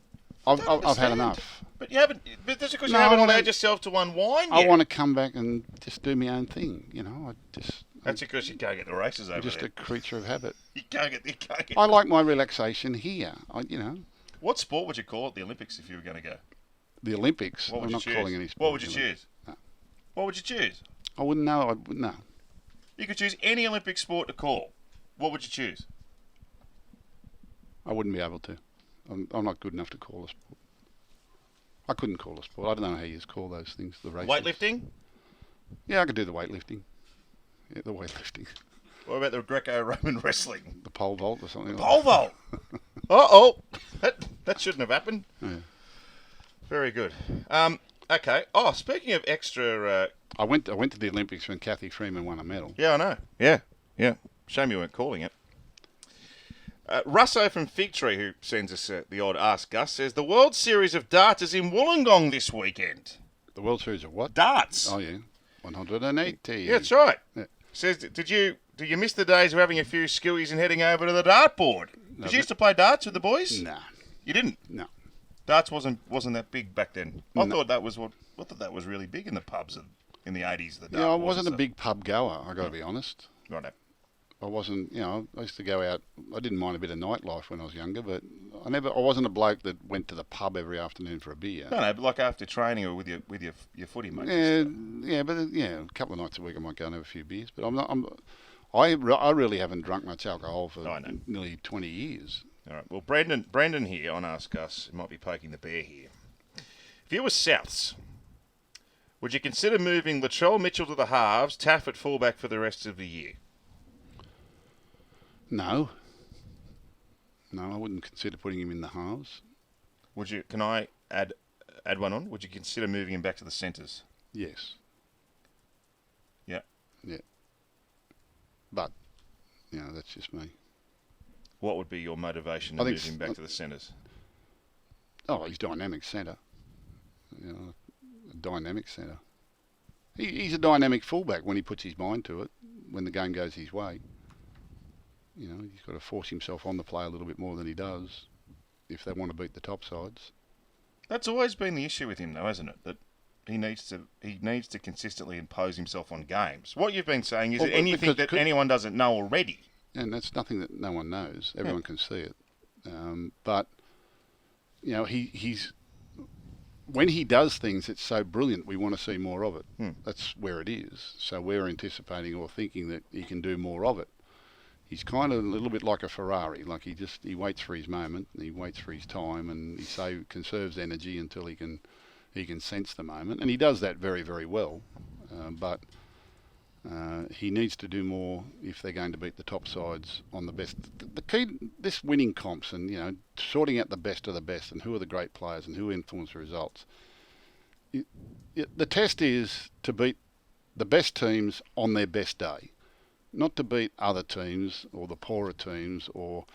I've had enough. But you haven't. But that's because you haven't allowed yourself to unwind yet. I want to come back and just do my own thing. That's because you can't get the races over there. I'm just a creature of habit. You can't get. I like my relaxation here. What sport would you call it the Olympics if you were going to go? The Olympics? What would I'm you not choose? calling any sport. What would you choose? No. What would you choose? I wouldn't know. I wouldn't know. You could choose any Olympic sport to call. What would you choose? I wouldn't be able to. I'm not good enough to call a sport. I couldn't call a sport. I don't know how you call those things. The races. Weightlifting? Yeah, I could do the weightlifting. Yeah, the weightlifting. What about the Greco-Roman wrestling? The pole vault or something. Pole vault. That shouldn't have happened. Yeah. Very good. Okay. Oh, speaking of extra, I went to the Olympics when Kathy Freeman won a medal. Yeah, I know. Yeah. Shame you weren't calling it. Russo from Fig Tree, who sends us the odd Ask Gus, says the World Series of Darts is in Wollongong this weekend. The World Series of what? Darts. Oh yeah, 180. Yeah, that's right. Yeah. Says, did you miss the days of having a few skillies and heading over to the dartboard? No, did you used to play darts with the boys? No. You didn't? No. Darts wasn't that big back then. I No. thought that was really big in the pubs in the 80s. Yeah, I wasn't a big pub goer. I got to be honest. Right. I wasn't. I used to go out. I didn't mind a bit of nightlife when I was younger, but I wasn't a bloke that went to the pub every afternoon for a beer. No, but like after training or with your footy mates. But a couple of nights a week I might go and have a few beers. But I really haven't drunk much alcohol for nearly 20 years. All right. Well, Brendan here on Ask Us might be poking the bear here. If you were Souths, would you consider moving Latrell Mitchell to the halves, Taff at fullback for the rest of the year? No, I wouldn't consider putting him in the halves. Would you? Can I add one on? Would you consider moving him back to the centres? Yes. Yeah. Yeah. But, that's just me. What would be your motivation to move him back to the centres? Oh, he's dynamic centre. dynamic centre. He's a dynamic fullback when he puts his mind to it, when the game goes his way. You know, he's got to force himself on the play a little bit more than he does if they want to beat the top sides. That's always been the issue with him, though, hasn't it? That he needs to consistently impose himself on games. What you've been saying is anything that anyone doesn't know already. And that's nothing that no one knows. Everyone can see it. But, you know, he's... When he does things, it's so brilliant, we want to see more of it. That's where it is. So we're anticipating or thinking that he can do more of it. He's kind of a little bit like a Ferrari. Like he waits for his moment, and he waits for his time, and he conserves energy until he can sense the moment. And he does that very, very well. But he needs to do more if they're going to beat the top sides on the best. The key, this winning comps and, you know, sorting out the best of the best and who are the great players and who influence the results. The test is to beat the best teams on their best day, not to beat other teams or the poorer teams or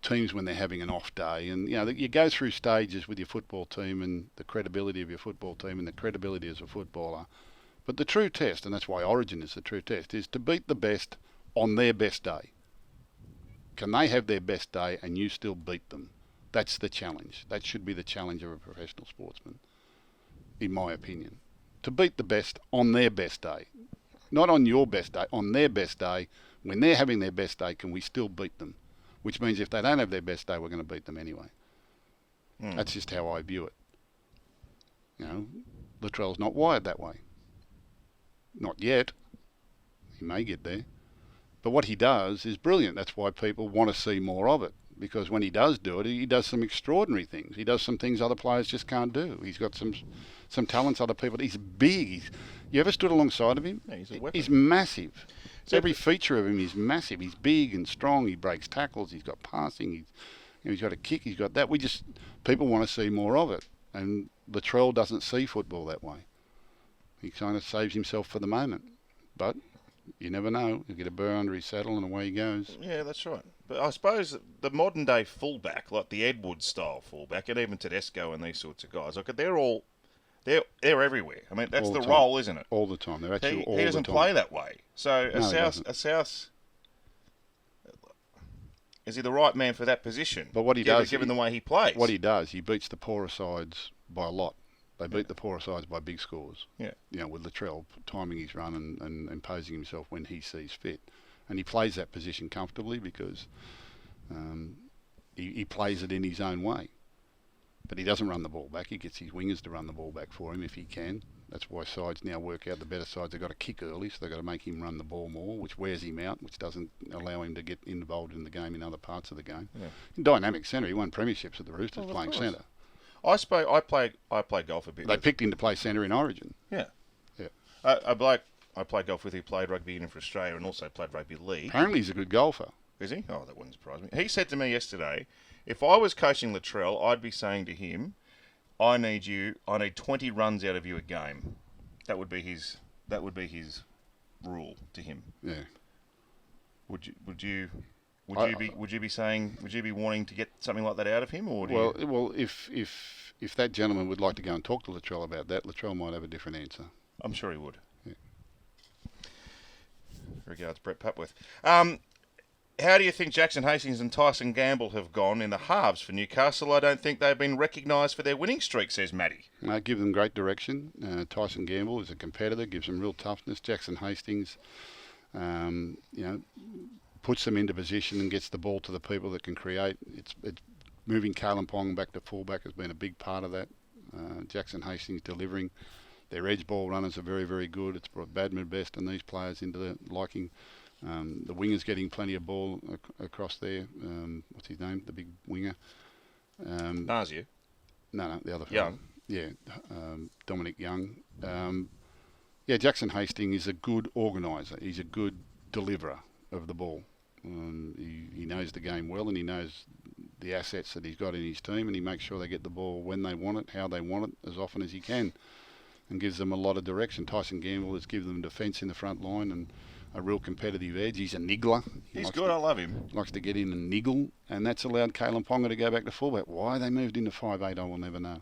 teams when they're having an off day. And, you know, you go through stages with your football team and the credibility of your football team and the credibility as a footballer. But the true test, and that's why Origin is the true test, is to beat the best on their best day. Can they have their best day and you still beat them? That's the challenge. That should be the challenge of a professional sportsman, in my opinion. To beat the best on their best day. Not on your best day, on their best day. When they're having their best day, can we still beat them? Which means if they don't have their best day, we're going to beat them anyway. That's just how I view it. You know, Latrell's not wired that way. Not yet. He may get there. But what he does is brilliant. That's why people want to see more of it. Because when he does do it, he does some extraordinary things. He does some things other players just can't do. He's got some talents other people... He's big. You ever stood alongside of him? Yeah, he's a weapon. He's massive. So every feature of him is massive. He's big and strong. He breaks tackles. He's got passing. He's got a kick. He's got that. People want to see more of it. And Latrell doesn't see football that way. He kind of saves himself for the moment. But you never know. He'll get a burr under his saddle and away he goes. Yeah, that's right. But I suppose the modern day fullback, like the Edwards style fullback, and even Tedesco and these sorts of guys, like they're everywhere. I mean, that's the role, isn't it? All the time. They're actually all the time. He doesn't play that way. So a South, is he the right man for that position? But what he does, given the way he plays, what he does, he beats the poorer sides by a lot. They beat the poorer sides by big scores. Yeah. You know, with Latrell timing his run and imposing himself when he sees fit. And he plays that position comfortably because he plays it in his own way. But he doesn't run the ball back. He gets his wingers to run the ball back for him if he can. That's why sides now work out the better sides. They've got to kick early, so they've got to make him run the ball more, which wears him out, which doesn't allow him to get involved in the game in other parts of the game. Yeah. In dynamic centre, he won premierships at the Roosters playing centre. I play golf a bit. They picked him to play centre in Origin. Yeah. Yeah. I play golf with who played rugby union for Australia and also played rugby league. Apparently he's a good golfer. Is he? Oh, that wouldn't surprise me. He said to me yesterday, if I was coaching Latrell, I'd be saying to him, I need 20 runs out of you a game. That would be his rule to him. Yeah. Would you be wanting to get something like that out of him, or if that gentleman would like to go and talk to Latrell about that, Latrell might have a different answer. I'm sure he would. Yeah. Regards, Brett Papworth. How do you think Jackson Hastings and Tyson Gamble have gone in the halves for Newcastle? I don't think they've been recognised for their winning streak, says Matty. Give them great direction. Tyson Gamble is a competitor, gives them real toughness. Jackson Hastings, puts them into position and gets the ball to the people that can create. It's moving Kalen Pong back to fullback has been a big part of that. Jackson Hastings delivering. Their edge ball runners are very, very good. It's brought Badman Best and these players into the liking. The winger's getting plenty of ball across there. What's his name? The big winger. Nazio? No, the other Young. Yeah, Dominic Young. Jackson Hastings is a good organiser. He's a good deliverer of the ball. He knows the game well, and he knows the assets that he's got in his team, and he makes sure they get the ball when they want it, how they want it, as often as he can, and gives them a lot of direction. Tyson Gamble has given them defence in the front line and a real competitive edge. He's a niggler. He's good. I love him. Likes to get in and niggle, and that's allowed Kalen Ponga to go back to fullback. Why they moved into 5'8", I will never know.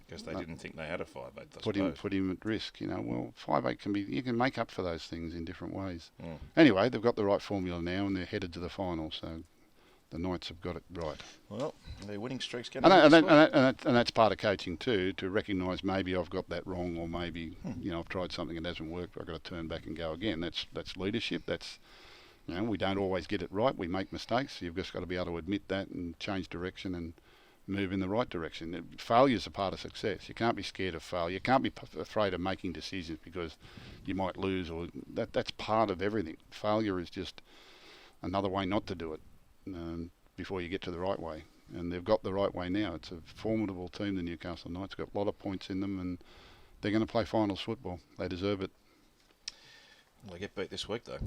Because they didn't think they had a 5'8", I put him at risk. Well, 5'8" can be. You can make up for those things in different ways. Mm. Anyway, they've got the right formula now, and they're headed to the final. So the Knights have got it right. Well, their winning streak's going and that's part of coaching too, to recognise maybe I've got that wrong, or maybe I've tried something and it hasn't worked. I've got to turn back and go again. That's leadership. That's we don't always get it right. We make mistakes. You've just got to be able to admit that and change direction and move in the right direction. Failure is a part of success. You can't be scared of failure. You can't be afraid of making decisions because you might lose, or that's part of everything. Failure is just another way not to do it before you get to the right way. And they've got the right way now. It's a formidable team, the Newcastle Knights. Got a lot of points in them, and they're going to play finals football. They deserve it. They get beat this week, though.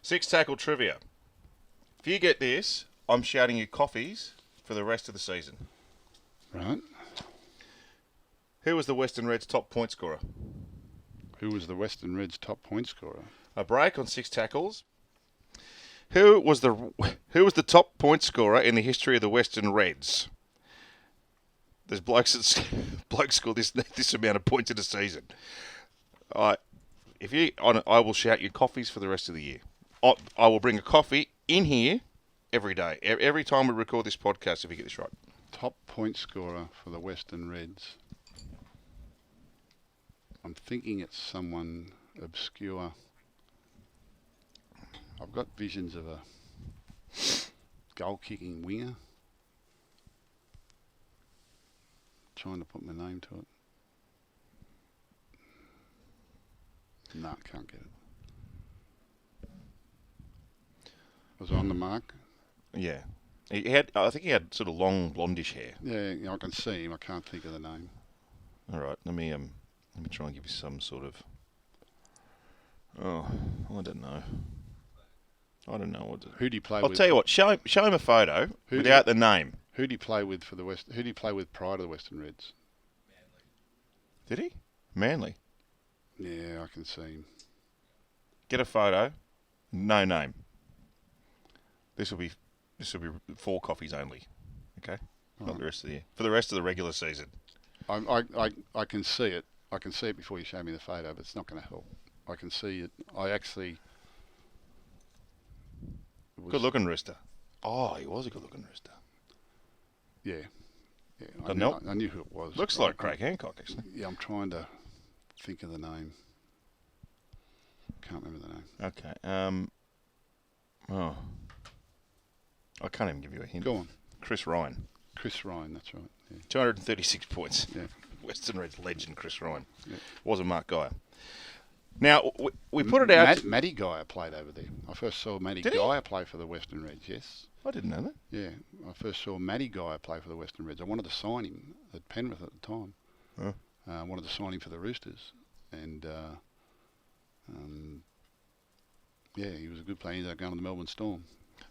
6 tackle trivia. If you get this, I'm shouting you coffees for the rest of the season. Right. Who was the Western Reds' top point scorer? Who was the Western Reds' top point scorer? A break on 6 tackles. Who was the top point scorer in the history of the Western Reds? There's blokes score this amount of points in a season. I will shout you coffees for the rest of the year. I will bring a coffee in here every day. Every time we record this podcast, if you get this right. Top point scorer for the Western Reds. I'm thinking it's someone obscure. I've got visions of a goal-kicking winger. Trying to put my name to it. No, can't get it. Was it on the mark? Yeah. I think he had sort of long blondish hair. Yeah, I can see him. I can't think of the name. All right, let me try and give you some sort of. Oh, I don't know. What to... Who do you play I'll with? tell you what. Show him a photo without the name. Who do you play with for the West? Who do you play with prior to the Western Reds? Did he? Manly. Yeah, I can see him. Get a photo. No name. This will be 4 coffees only. Okay. Not the rest of the year. For the rest of the regular season. I can see it. I can see it before you show me the photo, but it's not going to help. I can see it. I actually. Good-looking rooster. Oh, he was a good-looking rooster. Yeah. I knew who it was. Looks like Craig Hancock, actually. Yeah, I'm trying to think of the name. Can't remember the name. Okay. I can't even give you a hint. Go on. Chris Ryan. Chris Ryan, that's right. Yeah. 236 points. Yeah. Western Reds legend Chris Ryan. Yeah. Wasn't Mark Geyer. Now, we put it out... Matty Geyer played over there. I first saw Matty Geyer play for the Western Reds, yes. I didn't know that. Yeah, I first saw Matty Geyer play for the Western Reds. I wanted to sign him at Penrith at the time. Oh. I wanted to sign him for the Roosters. And, yeah, he was a good player. He ended up going to the Melbourne Storm.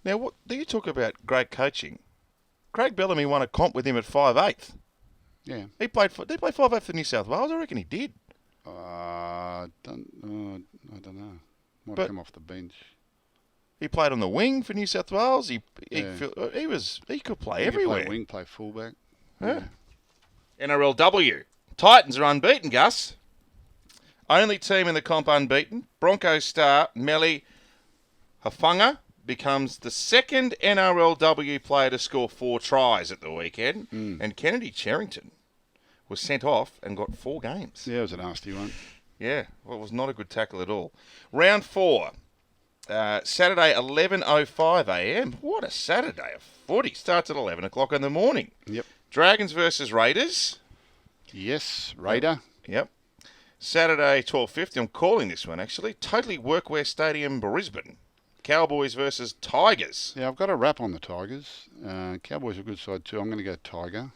Now, what do you talk about great coaching? Craig Bellamy won a comp with him at 5'8". Yeah. Did he play 5'8" for New South Wales? I reckon he did. I don't know. Might have come off the bench. He played on the wing for New South Wales. He could play everywhere. Play wing, play fullback. Yeah. NRLW. Titans are unbeaten, Gus. Only team in the comp unbeaten. Broncos star Melly Hafunga becomes the second NRLW player to score 4 tries at the weekend. And Kennedy Cherrington was sent off and got 4 games. Yeah, it was a nasty one. Yeah, well, it was not a good tackle at all. Round 4, Saturday, 11:05 a.m. What a Saturday of footy. Starts at 11 o'clock in the morning. Yep. Dragons versus Raiders. Yes, Raider. Yep. Saturday, 12:50. I'm calling this one, actually. Totally Workwear Stadium, Brisbane. Cowboys versus Tigers. Yeah, I've got a wrap on the Tigers. Cowboys are a good side too. I'm going to go Tiger.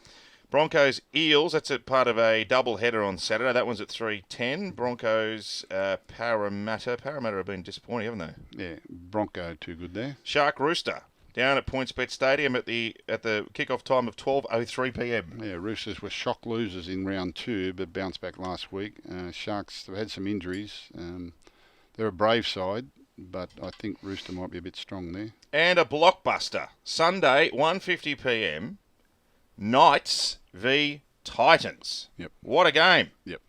Broncos Eels. That's a part of a double header on Saturday. That one's at 3:10. Broncos Parramatta. Parramatta have been disappointing, haven't they? Yeah, Bronco too good there. Shark Rooster down at PointsBet Stadium at the kick-off time of 12:03 p.m. Yeah, Roosters were shock losers in round 2, but bounced back last week. Sharks have had some injuries. They're a brave side, but I think Rooster might be a bit strong there. And a blockbuster. Sunday, 1:50 p.m. Knights v Titans. Yep. What a game. Yep.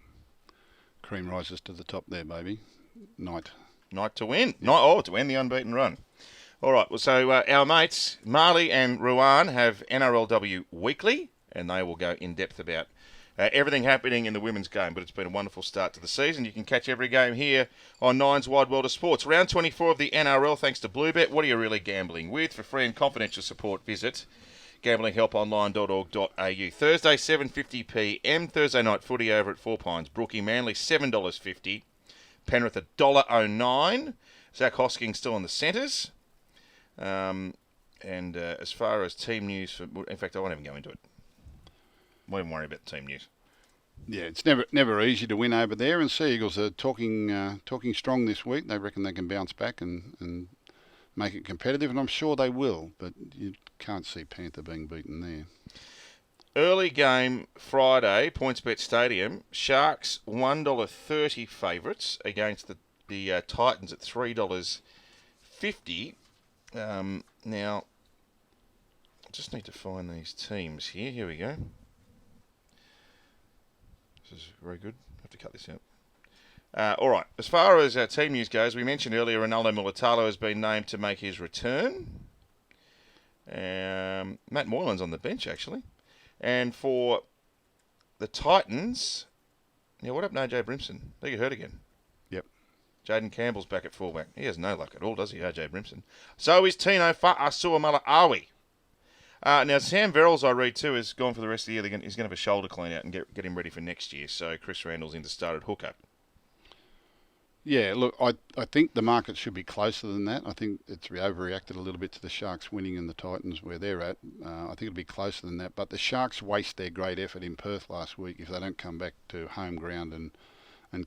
Cream rises to the top there, baby. Night to win. Yep. To end the unbeaten run. All right, well, so our mates, Marley and Ruan, have NRLW Weekly, and they will go in depth about everything happening in the women's game. But it's been a wonderful start to the season. You can catch every game here on Nine's Wide World of Sports. Round 24 of the NRL, thanks to Bluebet. What are you really gambling with? For free and confidential support, visit gamblinghelponline.org.au. Thursday, 7:50pm. Thursday night footy over at Four Pines. Brookie Manly, $7.50. Penrith, $1.09. Zach Hosking still in the centres. And as far as team news, in fact, I won't even go into it. Won't even worry about the team news. Yeah, it's never easy to win over there, and Sea Eagles are talking strong this week. They reckon they can bounce back and make it competitive, and I'm sure they will, but you can't see Panther being beaten there. Early game Friday, PointsBet Stadium. Sharks $1.30 favourites against the Titans at $3.50. Now, I just need to find these teams here. Here we go. This is very good. I have to cut this out. All right. As far as our team news goes, we mentioned earlier Ronaldo Mulitalo has been named to make his return. Matt Moylan's on the bench, actually. And for the Titans, now what happened to AJ Brimson? They get hurt again. Yep. Jaden Campbell's back at fullback. He has no luck at all, does he, AJ Brimson? So is Tino Fa'asuamala-Awi. Now, Sam Verrills, I read too, has gone for the rest of the year. He's going to have a shoulder clean out and get him ready for next year. So Chris Randall's in to start at hooker. Yeah, look, I think the market should be closer than that. I think it's overreacted a little bit to the Sharks winning and the Titans where they're at. I think it'll be closer than that. But the Sharks waste their great effort in Perth last week if they don't come back to home ground and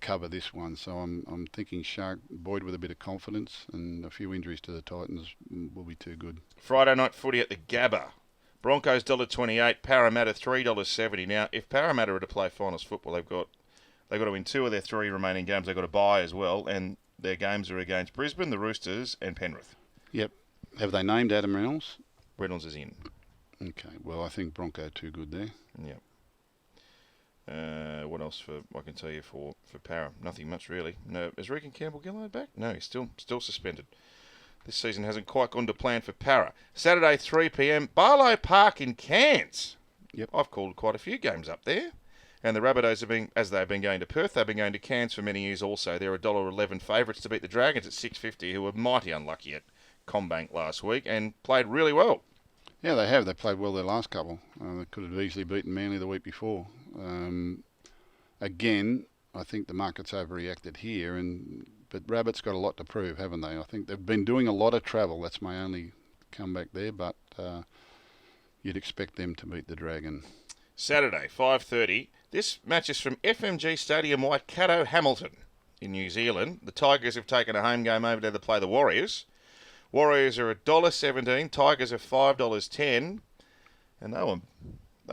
cover this one. So I'm thinking Shark Boyd with a bit of confidence, and a few injuries to the Titans will be too good. Friday night footy at the Gabba. Broncos $1.28, Parramatta $3.70. Now, if Parramatta are to play finals football, they've got to win 2 of their 3 remaining games. They've got to bye as well, and their games are against Brisbane, the Roosters, and Penrith. Yep. Have they named Adam Reynolds? Reynolds is in. Okay. Well, I think Bronco too good there. Yep. What else I can tell you for Para? Nothing much really. No, is Regan Campbell-Gillard back? No, he's still suspended. This season hasn't quite gone to plan for Para. Saturday 3 p.m. Barlow Park in Cairns. Yep. I've called quite a few games up there. And the Rabbitohs have been, as they've been going to Perth, they've been going to Cairns for many years also. They're $1.11 favourites to beat the Dragons at $6.50, who were mighty unlucky at Combank last week and played really well. Yeah, they have. They played well their last couple. They could have easily beaten Manly the week before. Again, I think the market's overreacted here, but Rabbit's got a lot to prove, haven't they? I think they've been doing a lot of travel. That's my only comeback there, but you'd expect them to beat the Dragon. Saturday, 5:30. This match is from FMG Stadium, Waikato, Hamilton in New Zealand. The Tigers have taken a home game over there to play the Warriors. Warriors are $1.17. Tigers are $5.10. And they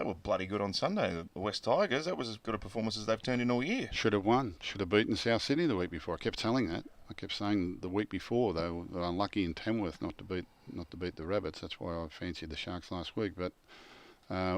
were bloody good on Sunday, the West Tigers. That was as good a performance as they've turned in all year. Should have won. Should have beaten South Sydney the week before. I kept telling that. I kept saying the week before they were unlucky in Tamworth not to beat the Rabbits. That's why I fancied the Sharks last week. But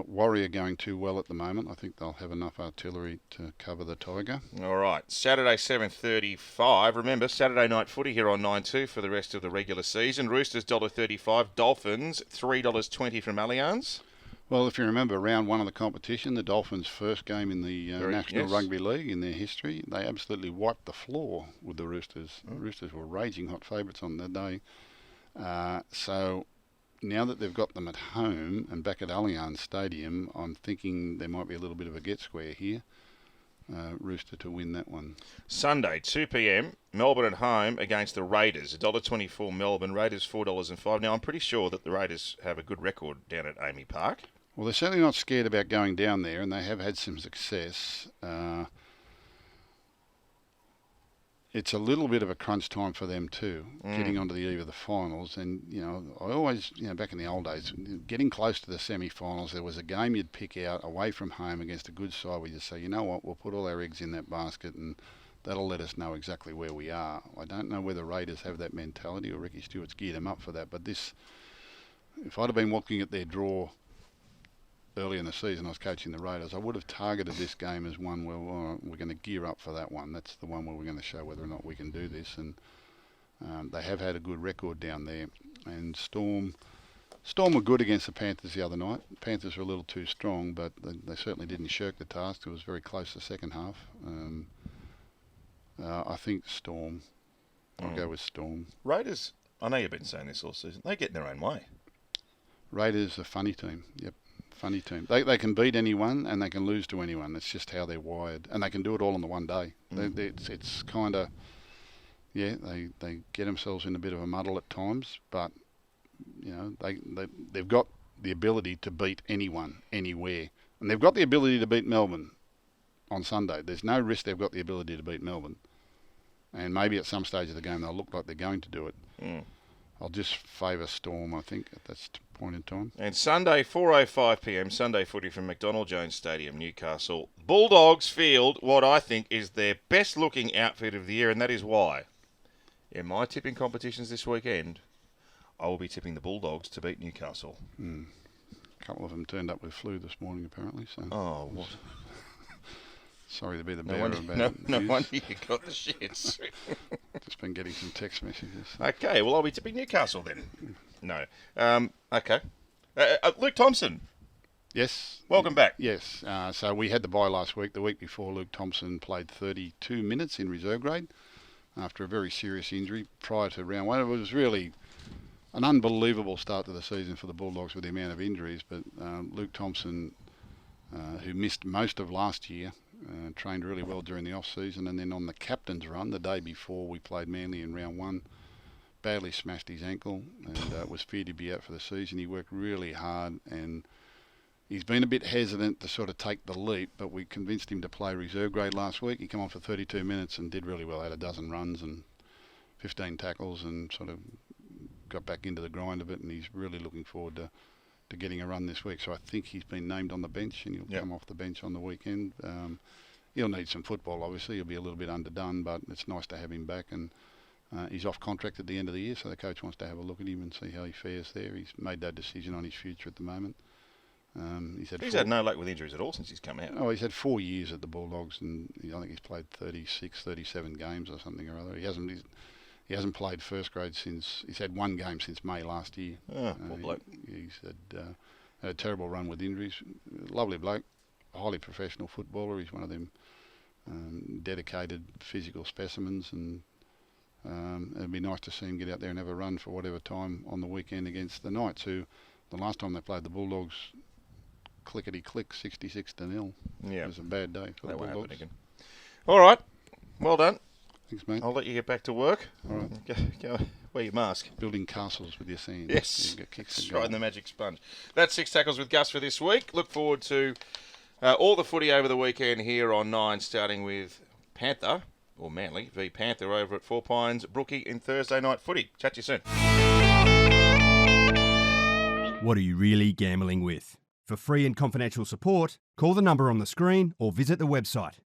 Warrior going too well at the moment. I think they'll have enough artillery to cover the Tiger. All right. Saturday, 7:35. Remember, Saturday night footy here on 9-2 for the rest of the regular season. Roosters $1.35. Dolphins $3.20 from Allianz. Well, if you remember, round 1 of the competition, the Dolphins' first game in the National Rugby League in their history, they absolutely wiped the floor with the Roosters. The Roosters were raging hot favourites on that day. So now that they've got them at home and back at Allianz Stadium, I'm thinking there might be a little bit of a get square here. Rooster to win that one. Sunday, 2 p.m, Melbourne at home against the Raiders. $1.24 Melbourne, Raiders $4.05. Now, I'm pretty sure that the Raiders have a good record down at Amy Park. Well, they're certainly not scared about going down there, and they have had some success. It's a little bit of a crunch time for them too, getting onto the eve of the finals. And, I always, back in the old days, getting close to the semi-finals, there was a game you'd pick out away from home against a good side where you'd say, you know what, we'll put all our eggs in that basket and that'll let us know exactly where we are. I don't know whether Raiders have that mentality or Ricky Stewart's geared them up for that. But if I'd have been looking at their draw early in the season, I was coaching the Raiders, I would have targeted this game as one where we're going to gear up for that one. That's the one where we're going to show whether or not we can do this. And they have had a good record down there. And Storm were good against the Panthers the other night. The Panthers were a little too strong, but they certainly didn't shirk the task. It was very close the second half. I think Storm. I'll go with Storm. Raiders, I know you've been saying this all season, they get in their own way. Raiders are a funny team. Yep, funny team. They can beat anyone and they can lose to anyone. That's just how they're wired. And they can do it all in the one day. It's kind of, they get themselves in a bit of a muddle at times, but, they've got the ability to beat anyone, anywhere. And they've got the ability to beat Melbourne on Sunday. There's no risk they've got the ability to beat Melbourne. And maybe at some stage of the game they'll look like they're going to do it. I'll just favour Storm, I think, at that point in time. And Sunday, 4:05pm, Sunday footy from McDonald Jones Stadium, Newcastle. Bulldogs field what I think is their best-looking outfit of the year, and that is why, in my tipping competitions this weekend, I will be tipping the Bulldogs to beat Newcastle. A couple of them turned up with flu this morning, apparently. So. Oh, what? Sorry to be the bearer of bad news. No wonder you got the shits. Just been getting some text messages. Okay, well, I'll be tipping Newcastle then. No. Okay. Luke Thompson. Yes. Welcome back. Yes. So we had the bye last week. The week before, Luke Thompson played 32 minutes in reserve grade after a very serious injury prior to round one. It was really an unbelievable start to the season for the Bulldogs with the amount of injuries. But Luke Thompson, who missed most of last year, trained really well during the off-season, and then on the captain's run the day before we played Manly in round one, badly smashed his ankle and was feared to be out for the season. He worked really hard and he's been a bit hesitant to sort of take the leap, but we convinced him to play reserve grade last week. He came on for 32 minutes and did really well, had a dozen runs and 15 tackles and sort of got back into the grind of it, and he's really looking forward to getting a run this week. So I think he's been named on the bench and he'll come off the bench on the weekend. He'll need some football, obviously. He'll be a little bit underdone, but it's nice to have him back. And he's off contract at the end of the year, so the coach wants to have a look at him and see how he fares there. He's made no decision on his future at the moment. He's had no luck with injuries at all since he's come out. Oh, he's had 4 years at the Bulldogs, and I think he's played 36, 37 games or something or other. He hasn't played first grade since. He's had one game since May last year. Oh, poor bloke. He's had a terrible run with injuries. Lovely bloke, highly professional footballer. He's one of them dedicated physical specimens, and it'd be nice to see him get out there and have a run for whatever time on the weekend against the Knights, who the last time they played the Bulldogs, clickety-click, 66-0. Yeah. It was a bad day for the Bulldogs. Bulldogs. Again. All right. Well done. Thanks, mate. I'll let you get back to work. All right. Go wear your mask. Building castles with your sand. Yes. Kicks Riding the magic sponge. That's Six Tackles with Gus for this week. Look forward to all the footy over the weekend here on 9, starting with Panther, or Manly, v Panther over at Four Pines, Brookie in Thursday night footy. Chat to you soon. What are you really gambling with? For free and confidential support, call the number on the screen or visit the website.